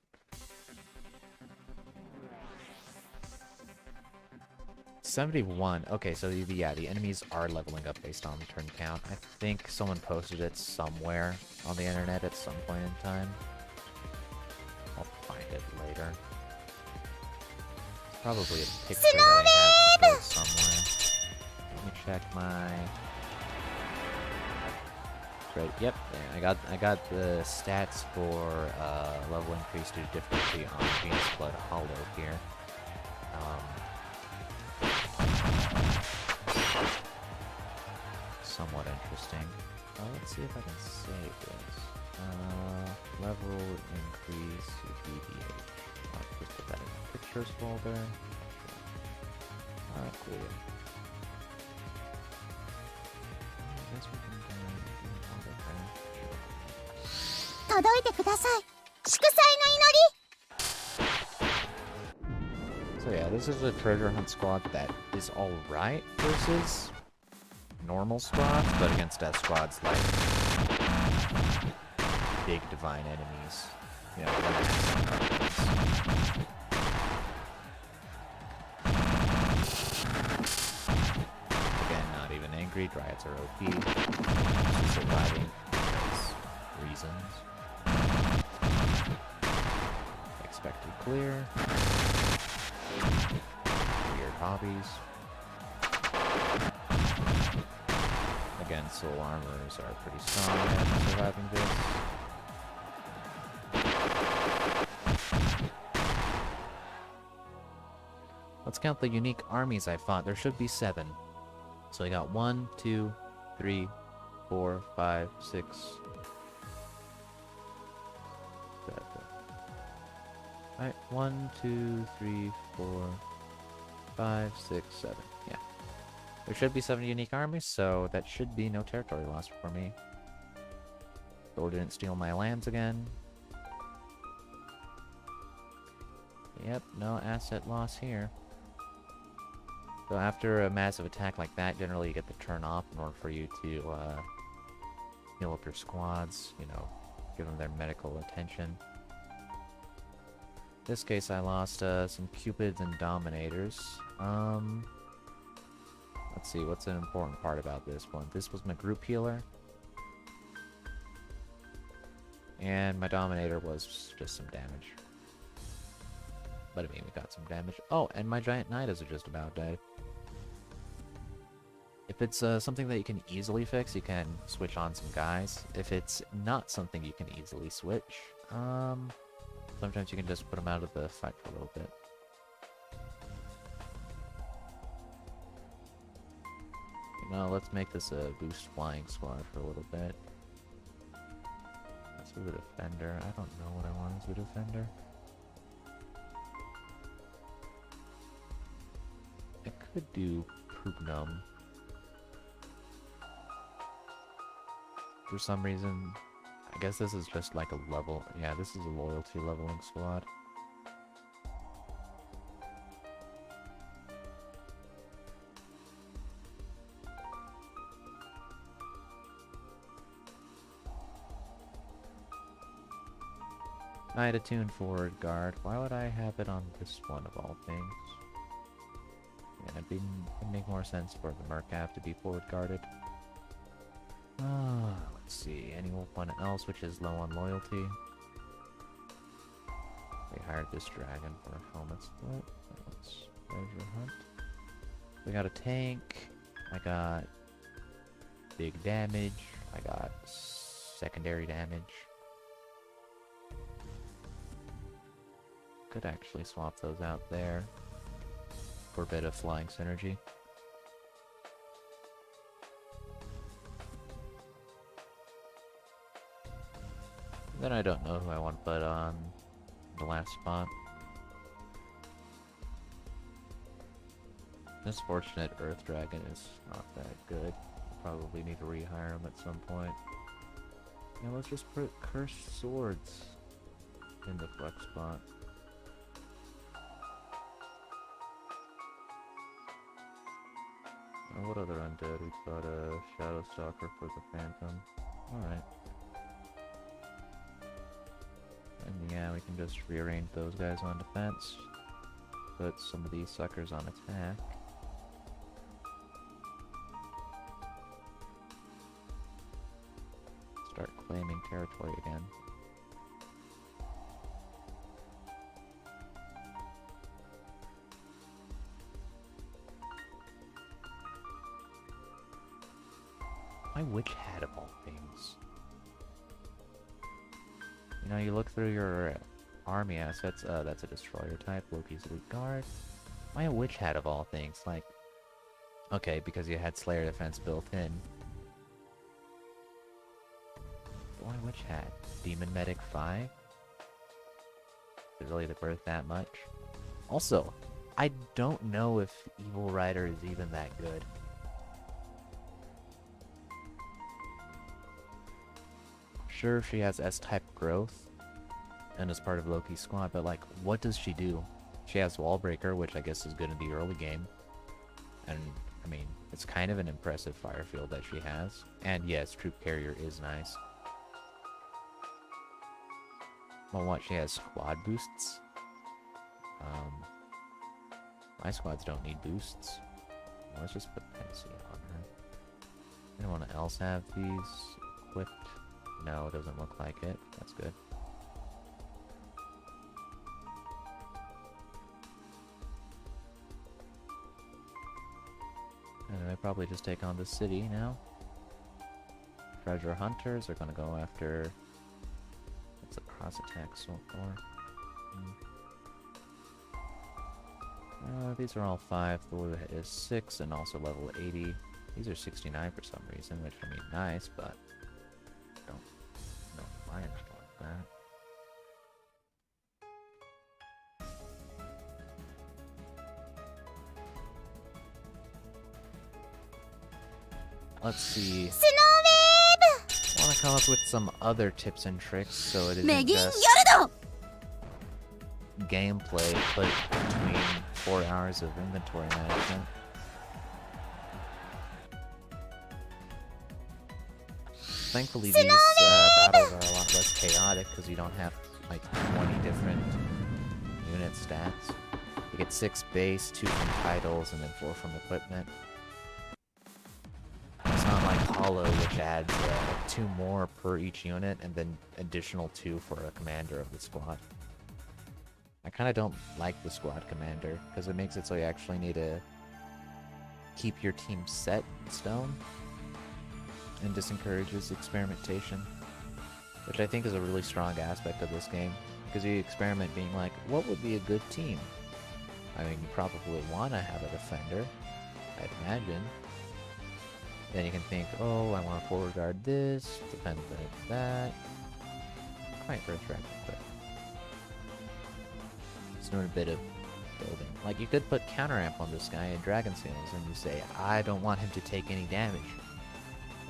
$71. Okay, so yeah, the enemies are leveling up based on turn count. I think someone posted it somewhere on the internet at some point in time. I'll find it later. Probably a picture that I have somewhere. Let me check my... Right, yep, yeah, I got the stats for level increase due to difficulty on Venus Blood Hollow here. Somewhat interesting. Let's see if I can save this. Level increase VBF. I'll just put that in the pictures folder. Alright, cool. I guess we can do another thing. 届いてください祝祭の祈り So yeah, this is a treasure hunt squad that is alright versus normal squads, but against death squads like big divine enemies. You know, again, not even angry. Dryads are OP. Just surviving because reasons. Expected clear. Weird hobbies. Again, soul armors are pretty strong at surviving this. Let's count the unique armies I fought. There should be 7. So I got 1, 2, 3, 4, 5, 6, 7. Alright, 1, 2, 3, 4, 5, 6, 7. Yeah. There should be 7 unique armies, so that should be no territory loss for me. Thor didn't steal my lands again. Yep, no asset loss here. So after a massive attack like that, generally you get the turn off in order for you to heal up your squads, you know, give them their medical attention. In this case I lost some Cupids and Dominators. Let's see, what's an important part about this one? This was my group healer. And my Dominator was just some damage. But I mean, we got some damage. Oh, and my Giant Knight is just about dead. If it's something that you can easily fix, you can switch on some guys. If it's not something you can easily switch, sometimes you can just put them out of the fight for a little bit. You know, let's make this a boost flying squad for a little bit. Let's do a defender. I don't know what I want as a defender. I could do Pugnum. for some reason, I guess this is just like a level. Yeah, this is a loyalty leveling squad. Knight attuned forward guard. Why would I have it on this one of all things? Yeah, it'd make more sense for the Mercav to be forward guarded. Let's see. Anyone else which is low on loyalty? They hired this dragon for helmets. What? Let's treasure hunt. We got a tank. I got big damage. I got secondary damage. Could actually swap those out there for a bit of flying synergy. Then I don't know who I want to put on the last spot. This fortunate Earth Dragon is not that good. Probably need to rehire him at some point. Yeah, let's just put Cursed Swords in the flex spot. What other undead? We've got a Shadow Stalker for the Phantom. Alright. And yeah, we can just rearrange those guys on defense. Put some of these suckers on attack. Start claiming territory again. My witch hat of all things. You know, you look through your army assets, that's a destroyer type, Loki's elite guard. My witch hat of all things, like, okay, because you had Slayer defense built in. Why witch hat? Demon Medic 5? Is it really worth that much? Also, I don't know if Evil Rider is even that good. Sure, she has S-type growth and is part of Loki's squad, but like, what does she do? She has Wallbreaker, which I guess is good in the early game. And, I mean, it's kind of an impressive fire field that she has. And yes, Troop Carrier is nice. Well, what, she has squad boosts? My squads don't need boosts. Let's just put Pensy on her. Anyone else have these equipped? No, it doesn't look like it. That's good. And I probably just take on the city now. Treasure hunters are gonna go after... What's the cross attack so far? These are all 5. Thor is 6 and also level 80. These are 69 for some reason, which I mean nice, but don't mind like that. Let's see. I want to come up with some other tips and tricks so it isn't just gameplay, but between 4 hours of inventory management. Thankfully, these battles are a lot less chaotic because you don't have like 20 different unit stats. You get 6 base, 2 from titles, and then 4 from equipment. It's not like Hollow, which adds 2 more per each unit, and then additional 2 for a commander of the squad. I kind of don't like the squad commander, because it makes it so you actually need to keep your team set in stone, and disencourages experimentation, which I think is a really strong aspect of this game, because you experiment being like, what would be a good team? I mean, you probably want to have a defender, I'd imagine. Then you can think, oh, I want to forward guard this, defend like that. Quite Earth Dragon quick. Just doing a bit of building. Like, you could put counter amp on this guy in Dragon Seals, and you say, I don't want him to take any damage.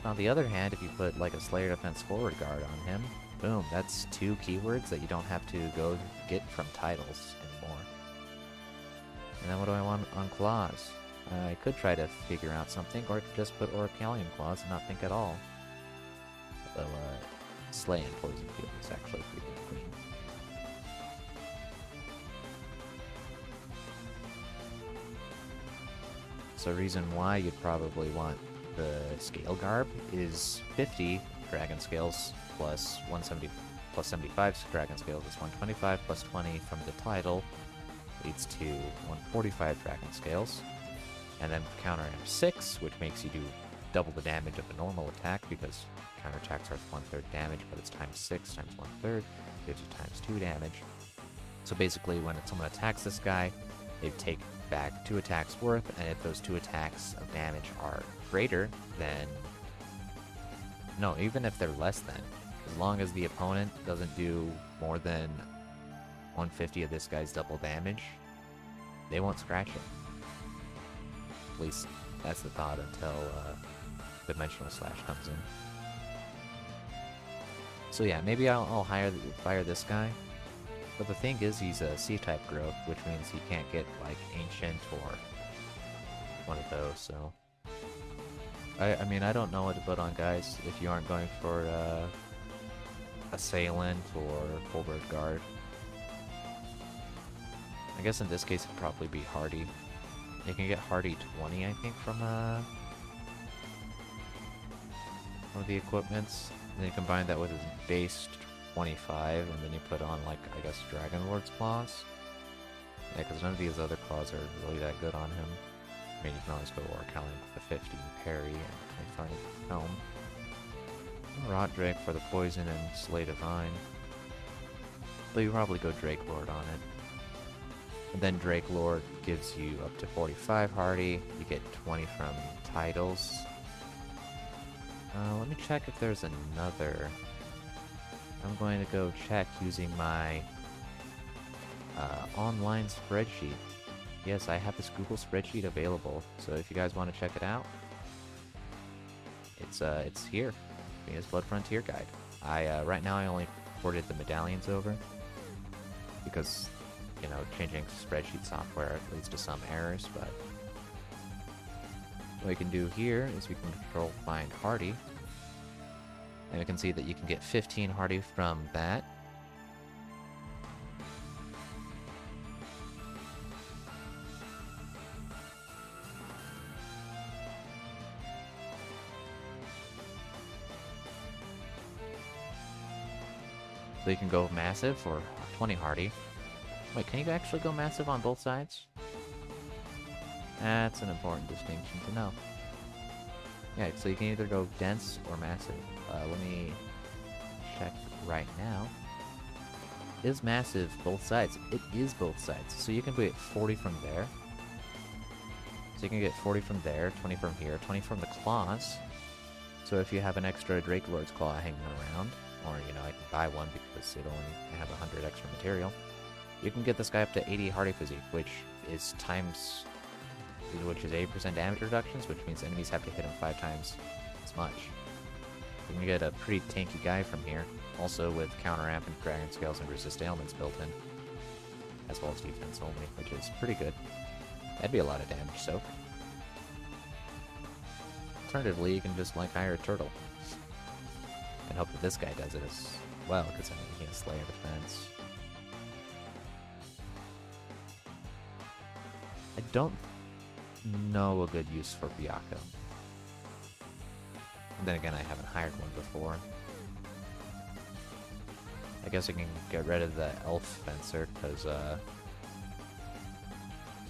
On the other hand, if you put like a Slayer Defense Forward Guard on him, boom, that's 2 keywords that you don't have to go get from titles anymore. And then what do I want on claws? I could try to figure out something, or I could just put Orichalcum claws and not think at all. Although, Slay and Poison Field is actually pretty clean. So reason why you'd probably want the Scale Garb is 50 Dragon Scales plus 170 plus 75 Dragon Scales is 125 plus 20 from the title leads to 145 Dragon Scales. And then counter M6, which makes you do double the damage of a normal attack because counterattacks are 1/3 damage, but it's times 6 times 1/3 gives you times 2 damage. So basically when someone attacks this guy, they take back 2 attacks worth, and if those 2 attacks of damage are greater than... No, even if they're less than. As long as the opponent doesn't do more than 150 of this guy's double damage, they won't scratch him. At least that's the thought until Dimensional Slash comes in. So yeah, maybe I'll fire this guy. But the thing is, he's a C-type growth, which means he can't get like Ancient or one of those. So I mean, I don't know what to put on guys if you aren't going for Assailant or Fullbird Guard. I guess in this case it'd probably be Hardy. You can get Hardy 20, I think, from one of the equipments. And then you combine that with his base 25, and then you put on, like, I guess, Dragon Lord's Claws. Yeah, because none of these other claws are really that good on him. I mean, you can always go Orichalcum with the 50 parry and 25 Helm. Rot Drake for the poison and Slay Divine. But you probably go Drake Lord on it. And then Drake Lord gives you up to 45 Hardy. You get 20 from titles. Let me check if there's another. I'm going to go check using my online spreadsheet. Yes, I have this Google spreadsheet available, so if you guys want to check it out, it's here. Venus Blood Frontier Guide. Right now I only ported the medallions over because, you know, changing spreadsheet software leads to some errors, but what we can do here is we can control find Hardy, and we can see that you can get 15 Hardy from that. So you can go massive for 20 Hardy. Wait, can you actually go massive on both sides? That's an important distinction to know. Yeah, so you can either go dense or massive. Let me check right now. Is massive both sides? It is both sides. So you can get 40 from there. So you can get 40 from there, 20 from here, 20 from the claws. So if you have an extra Drake Lord's Claw hanging around, or, you know, I can buy one because it only have 100 extra material, you can get this guy up to 80 Hardy Physique, which is 80% damage reductions, which means enemies have to hit him 5 times as much. You can get a pretty tanky guy from here, also with counter amp and Dragon Scales and resist ailments built in, as well as defense only, which is pretty good. That'd be a lot of damage soak. Alternatively, you can just like hire a turtle and hope that this guy does it as well, because I mean, he has Slayer defense. I don't know a good use for Byakko. Then again, I haven't hired one before. I guess I can get rid of the Elf Fencer, because,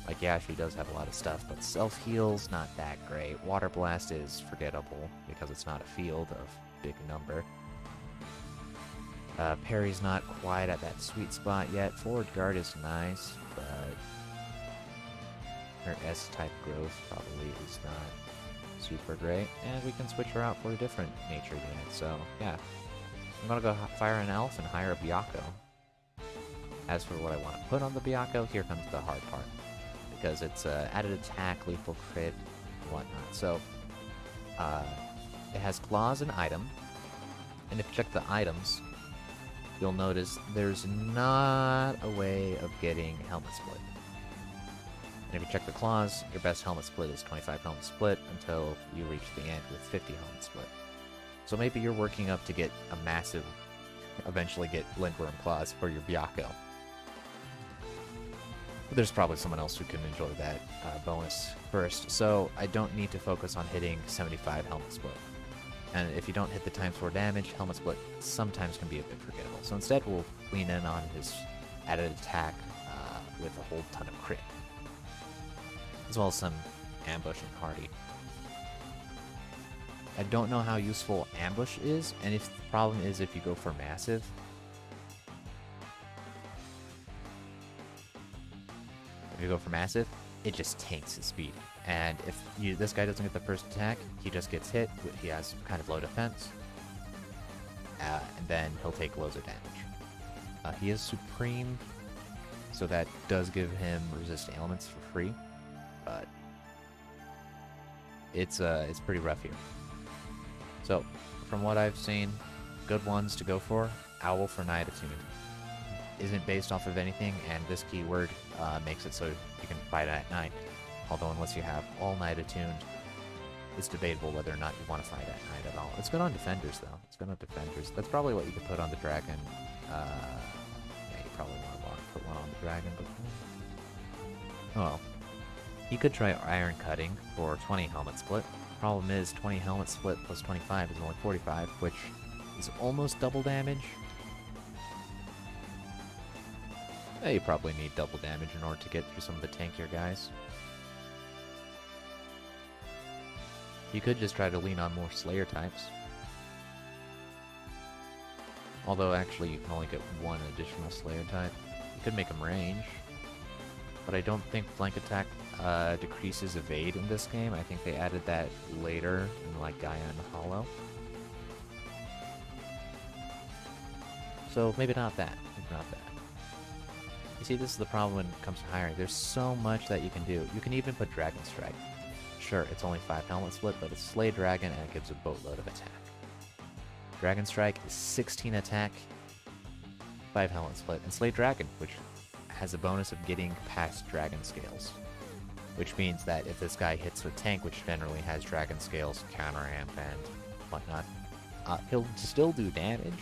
like, yeah, she does have a lot of stuff, but self-heal's not that great. Water Blast is forgettable, because it's not a field of big number. Parry's not quite at that sweet spot yet. Forward Guard is nice, but her S-type growth probably is not super great. And we can switch her out for a different nature unit, so yeah. I'm gonna go fire an elf and hire a Byakko. As for what I want to put on the Byakko, here comes the hard part. Because it's added attack, lethal crit, and whatnot. So, it it has claws and item, and if you check the items, you'll notice there's not a way of getting helmet split. And if you check the claws, your best helmet split is 25 helmet split until you reach the end with 50 helmet split. So maybe you're working up to get a massive, eventually get Lindworm claws for your Byakko. There's probably someone else who can enjoy that bonus first, so I don't need to focus on hitting 75 helmet split. And if you don't hit the ×4 damage, helmet split sometimes can be a bit forgettable. So instead we'll lean in on his added attack with a whole ton of crit, as well as some ambush and hardy. I don't know how useful ambush is, and if the problem is if you go for massive. If you go for massive, it just tanks his speed. And if this guy doesn't get the first attack, he just gets hit. He has kind of low defense. And then he'll take loads of damage. He is Supreme, so that does give him resist ailments for free. But it's pretty rough here. So, from what I've seen, good ones to go for, Owl for Night Attuned. Isn't based off of anything, and this keyword makes it so you can fight at night. Although unless you have all night attuned, it's debatable whether or not you want to fight at night at all. It's good on defenders though. It's good on defenders. That's probably what you could put on the dragon. Yeah, you probably want to put one on the dragon before. Well, you could try Iron Cutting for 20 helmet split. Problem is, 20 helmet split plus 25 is only 45, which is almost double damage. Yeah, you probably need double damage in order to get through some of the tankier guys. You could just try to lean on more Slayer types. Although, actually, you can only get one additional Slayer type. You could make them range. But I don't think flank attack decreases evade in this game. I think they added that later in, like, Gaia and Hollow. So, maybe not that. Maybe not that. You see, this is the problem when it comes to hiring. There's so much that you can do. You can even put Dragon Strike. Sure, it's only 5 helmet split, but it's Slay Dragon and it gives a boatload of attack. Dragon Strike is 16 attack, 5 helmet split, and Slay Dragon, which has a bonus of getting past Dragon Scales. Which means that if this guy hits a tank, which generally has Dragon Scales, Counter Amp, and whatnot, he'll still do damage.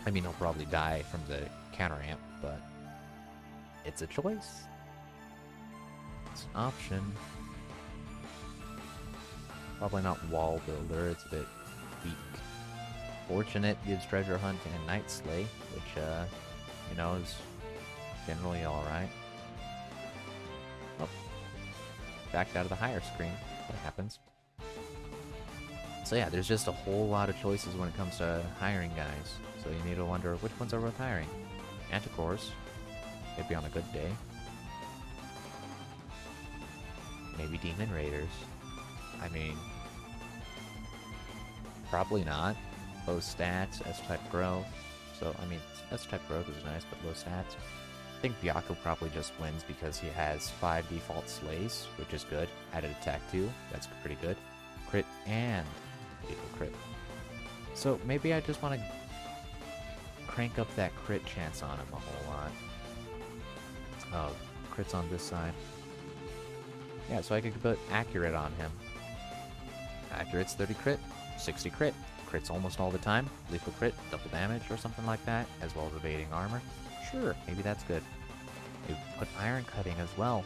I mean, he'll probably die from the Counter Amp, but it's a choice. It's an option. Probably not Wall Builder, it's a bit weak. Fortunate gives Treasure Hunt and Night Slay, which, you know, is generally alright. Oh. Backed out of the higher screen. That happens. So yeah, there's just a whole lot of choices when it comes to hiring guys. So you need to wonder which ones are worth hiring. Manticores, maybe on a good day. Maybe Demon Raiders. I mean, probably not. Low stats, S-type growth. So, I mean, S-type growth is nice, but low stats. I think Byakko probably just wins because he has 5 default slays, which is good. Added attack too, that's pretty good. Crit and lethal crit. So maybe I just want to crank up that crit chance on him a whole lot. Oh, crit's on this side. Yeah, so I could put accurate on him. Accurate's 30 crit, 60 crit. Crits almost all the time. Lethal crit, double damage or something like that, as well as evading armor. Sure, maybe that's good. Maybe put Iron Cutting as well.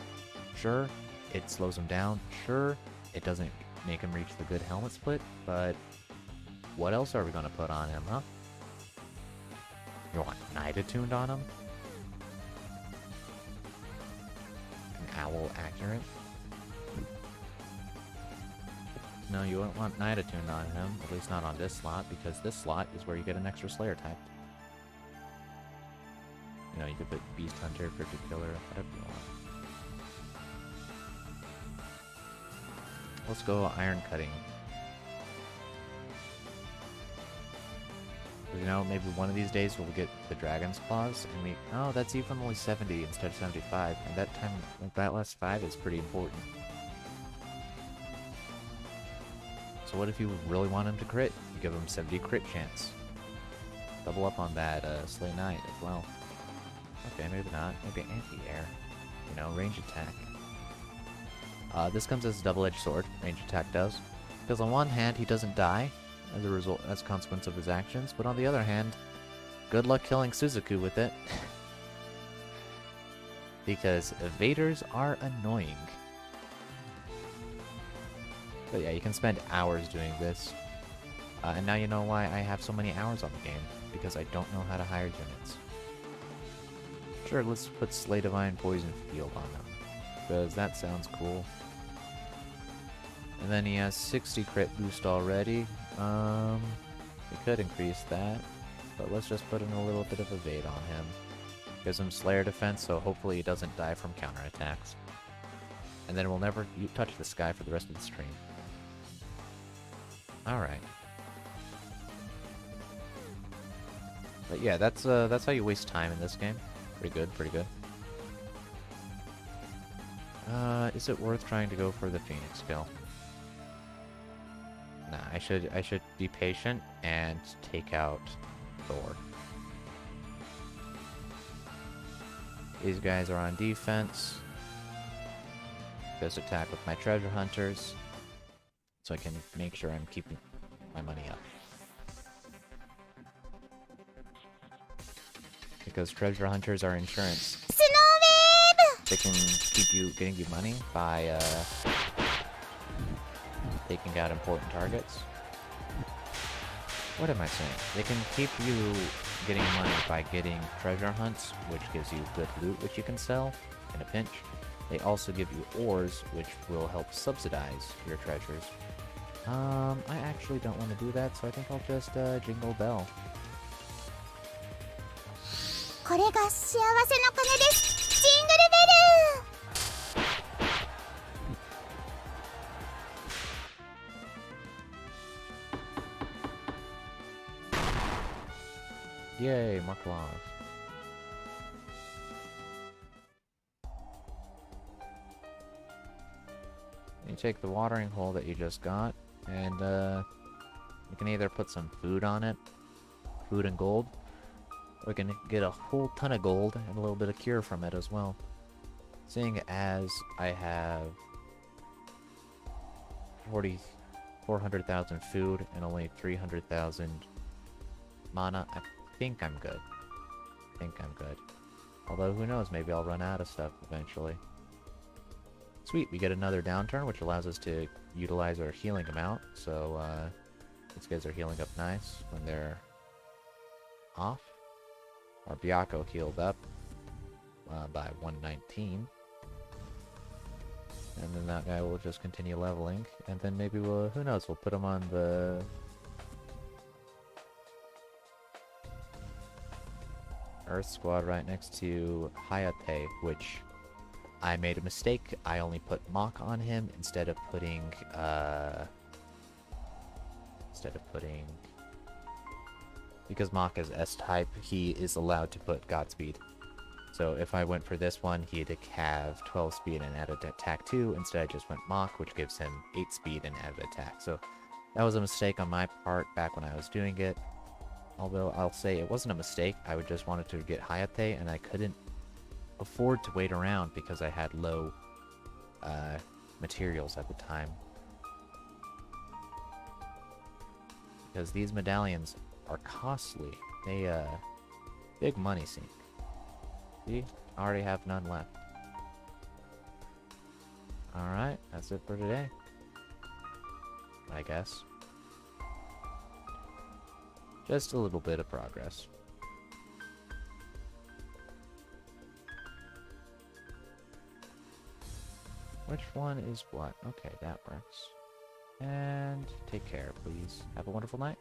Sure, it slows him down. Sure, it doesn't make him reach the good helmet split, but what else are we going to put on him, huh? You want Night Attuned on him? An Owl Accurate? No, you wouldn't want Night Attuned on him, at least not on this slot, because this slot is where you get an extra Slayer type. You know, you could put Beast Hunter, Cryptic Killer, whatever you want. Let's go Iron Cutting. You know, maybe one of these days we'll get the Dragon's Claws, and we... Oh, that's even only 70 instead of 75, and that time, that last 5 is pretty important. So what if you really want him to crit? You give him 70 crit chance. Double up on that Slay Knight as well. Okay, maybe not. Maybe anti-air. You know, range attack. This comes as a double-edged sword. Range attack does. Because on one hand, he doesn't die as a result, as a consequence of his actions, but on the other hand, good luck killing Suzaku with it. Because evaders are annoying. But yeah, you can spend hours doing this. And now you know why I have so many hours on the game. Because I don't know how to hire units. Sure, let's put Slay Divine Poison Field on him. Because that sounds cool. And then he has 60 crit boost already. We could increase that. But let's just put in a little bit of evade on him. Gives him Slayer defense, so hopefully he doesn't die from counterattacks. And then we'll never touch this guy for the rest of the stream. Alright. But yeah, that's how you waste time in this game. Pretty good, pretty good. Is it worth trying to go for the Phoenix kill? Nah, I should be patient and take out Thor. These guys are on defense. Just attack with my treasure hunters, so I can make sure I'm keeping my money up. Because treasure hunters are insurance. They can keep you getting you money by taking out important targets. What am I saying? They can keep you getting money by getting treasure hunts, which gives you good loot which you can sell in a pinch. They also give you ores, which will help subsidize your treasures. I actually don't want to do that, so I think I'll just jingle bell. これが幸せの鐘です。ジングルベル。 Yay, Marklov. You take the watering hole that you just got, and you can either put some food on it, food and gold, or we can get a whole ton of gold and a little bit of cure from it as well. Seeing as I have 400,000 food and only 300,000 mana, I think I'm good. Although, who knows, maybe I'll run out of stuff eventually. Sweet, we get another downturn, which allows us to utilize our healing amount. So, these guys are healing up nice when they're off. Our Byakko healed up by 119. And then that guy will just continue leveling. And then maybe we'll, who knows, we'll put him on the Earth Squad right next to Hayate, which I made a mistake. I only put Mach on him instead of putting because Mach is S-type, he is allowed to put Godspeed. So if I went for this one, he'd have 12 speed and added attack 2. Instead, I just went Mach, which gives him 8 speed and added attack. So that was a mistake on my part back when I was doing it. Although I'll say it wasn't a mistake, I would just wanted to get Hayate, and I couldn't afford to wait around because I had low materials at the time. Because these medallions are costly. They, big money sink. See? I already have none left. Alright, that's it for today. I guess. Just a little bit of progress. Which one is what? Okay, that works. And take care, please. Have a wonderful night.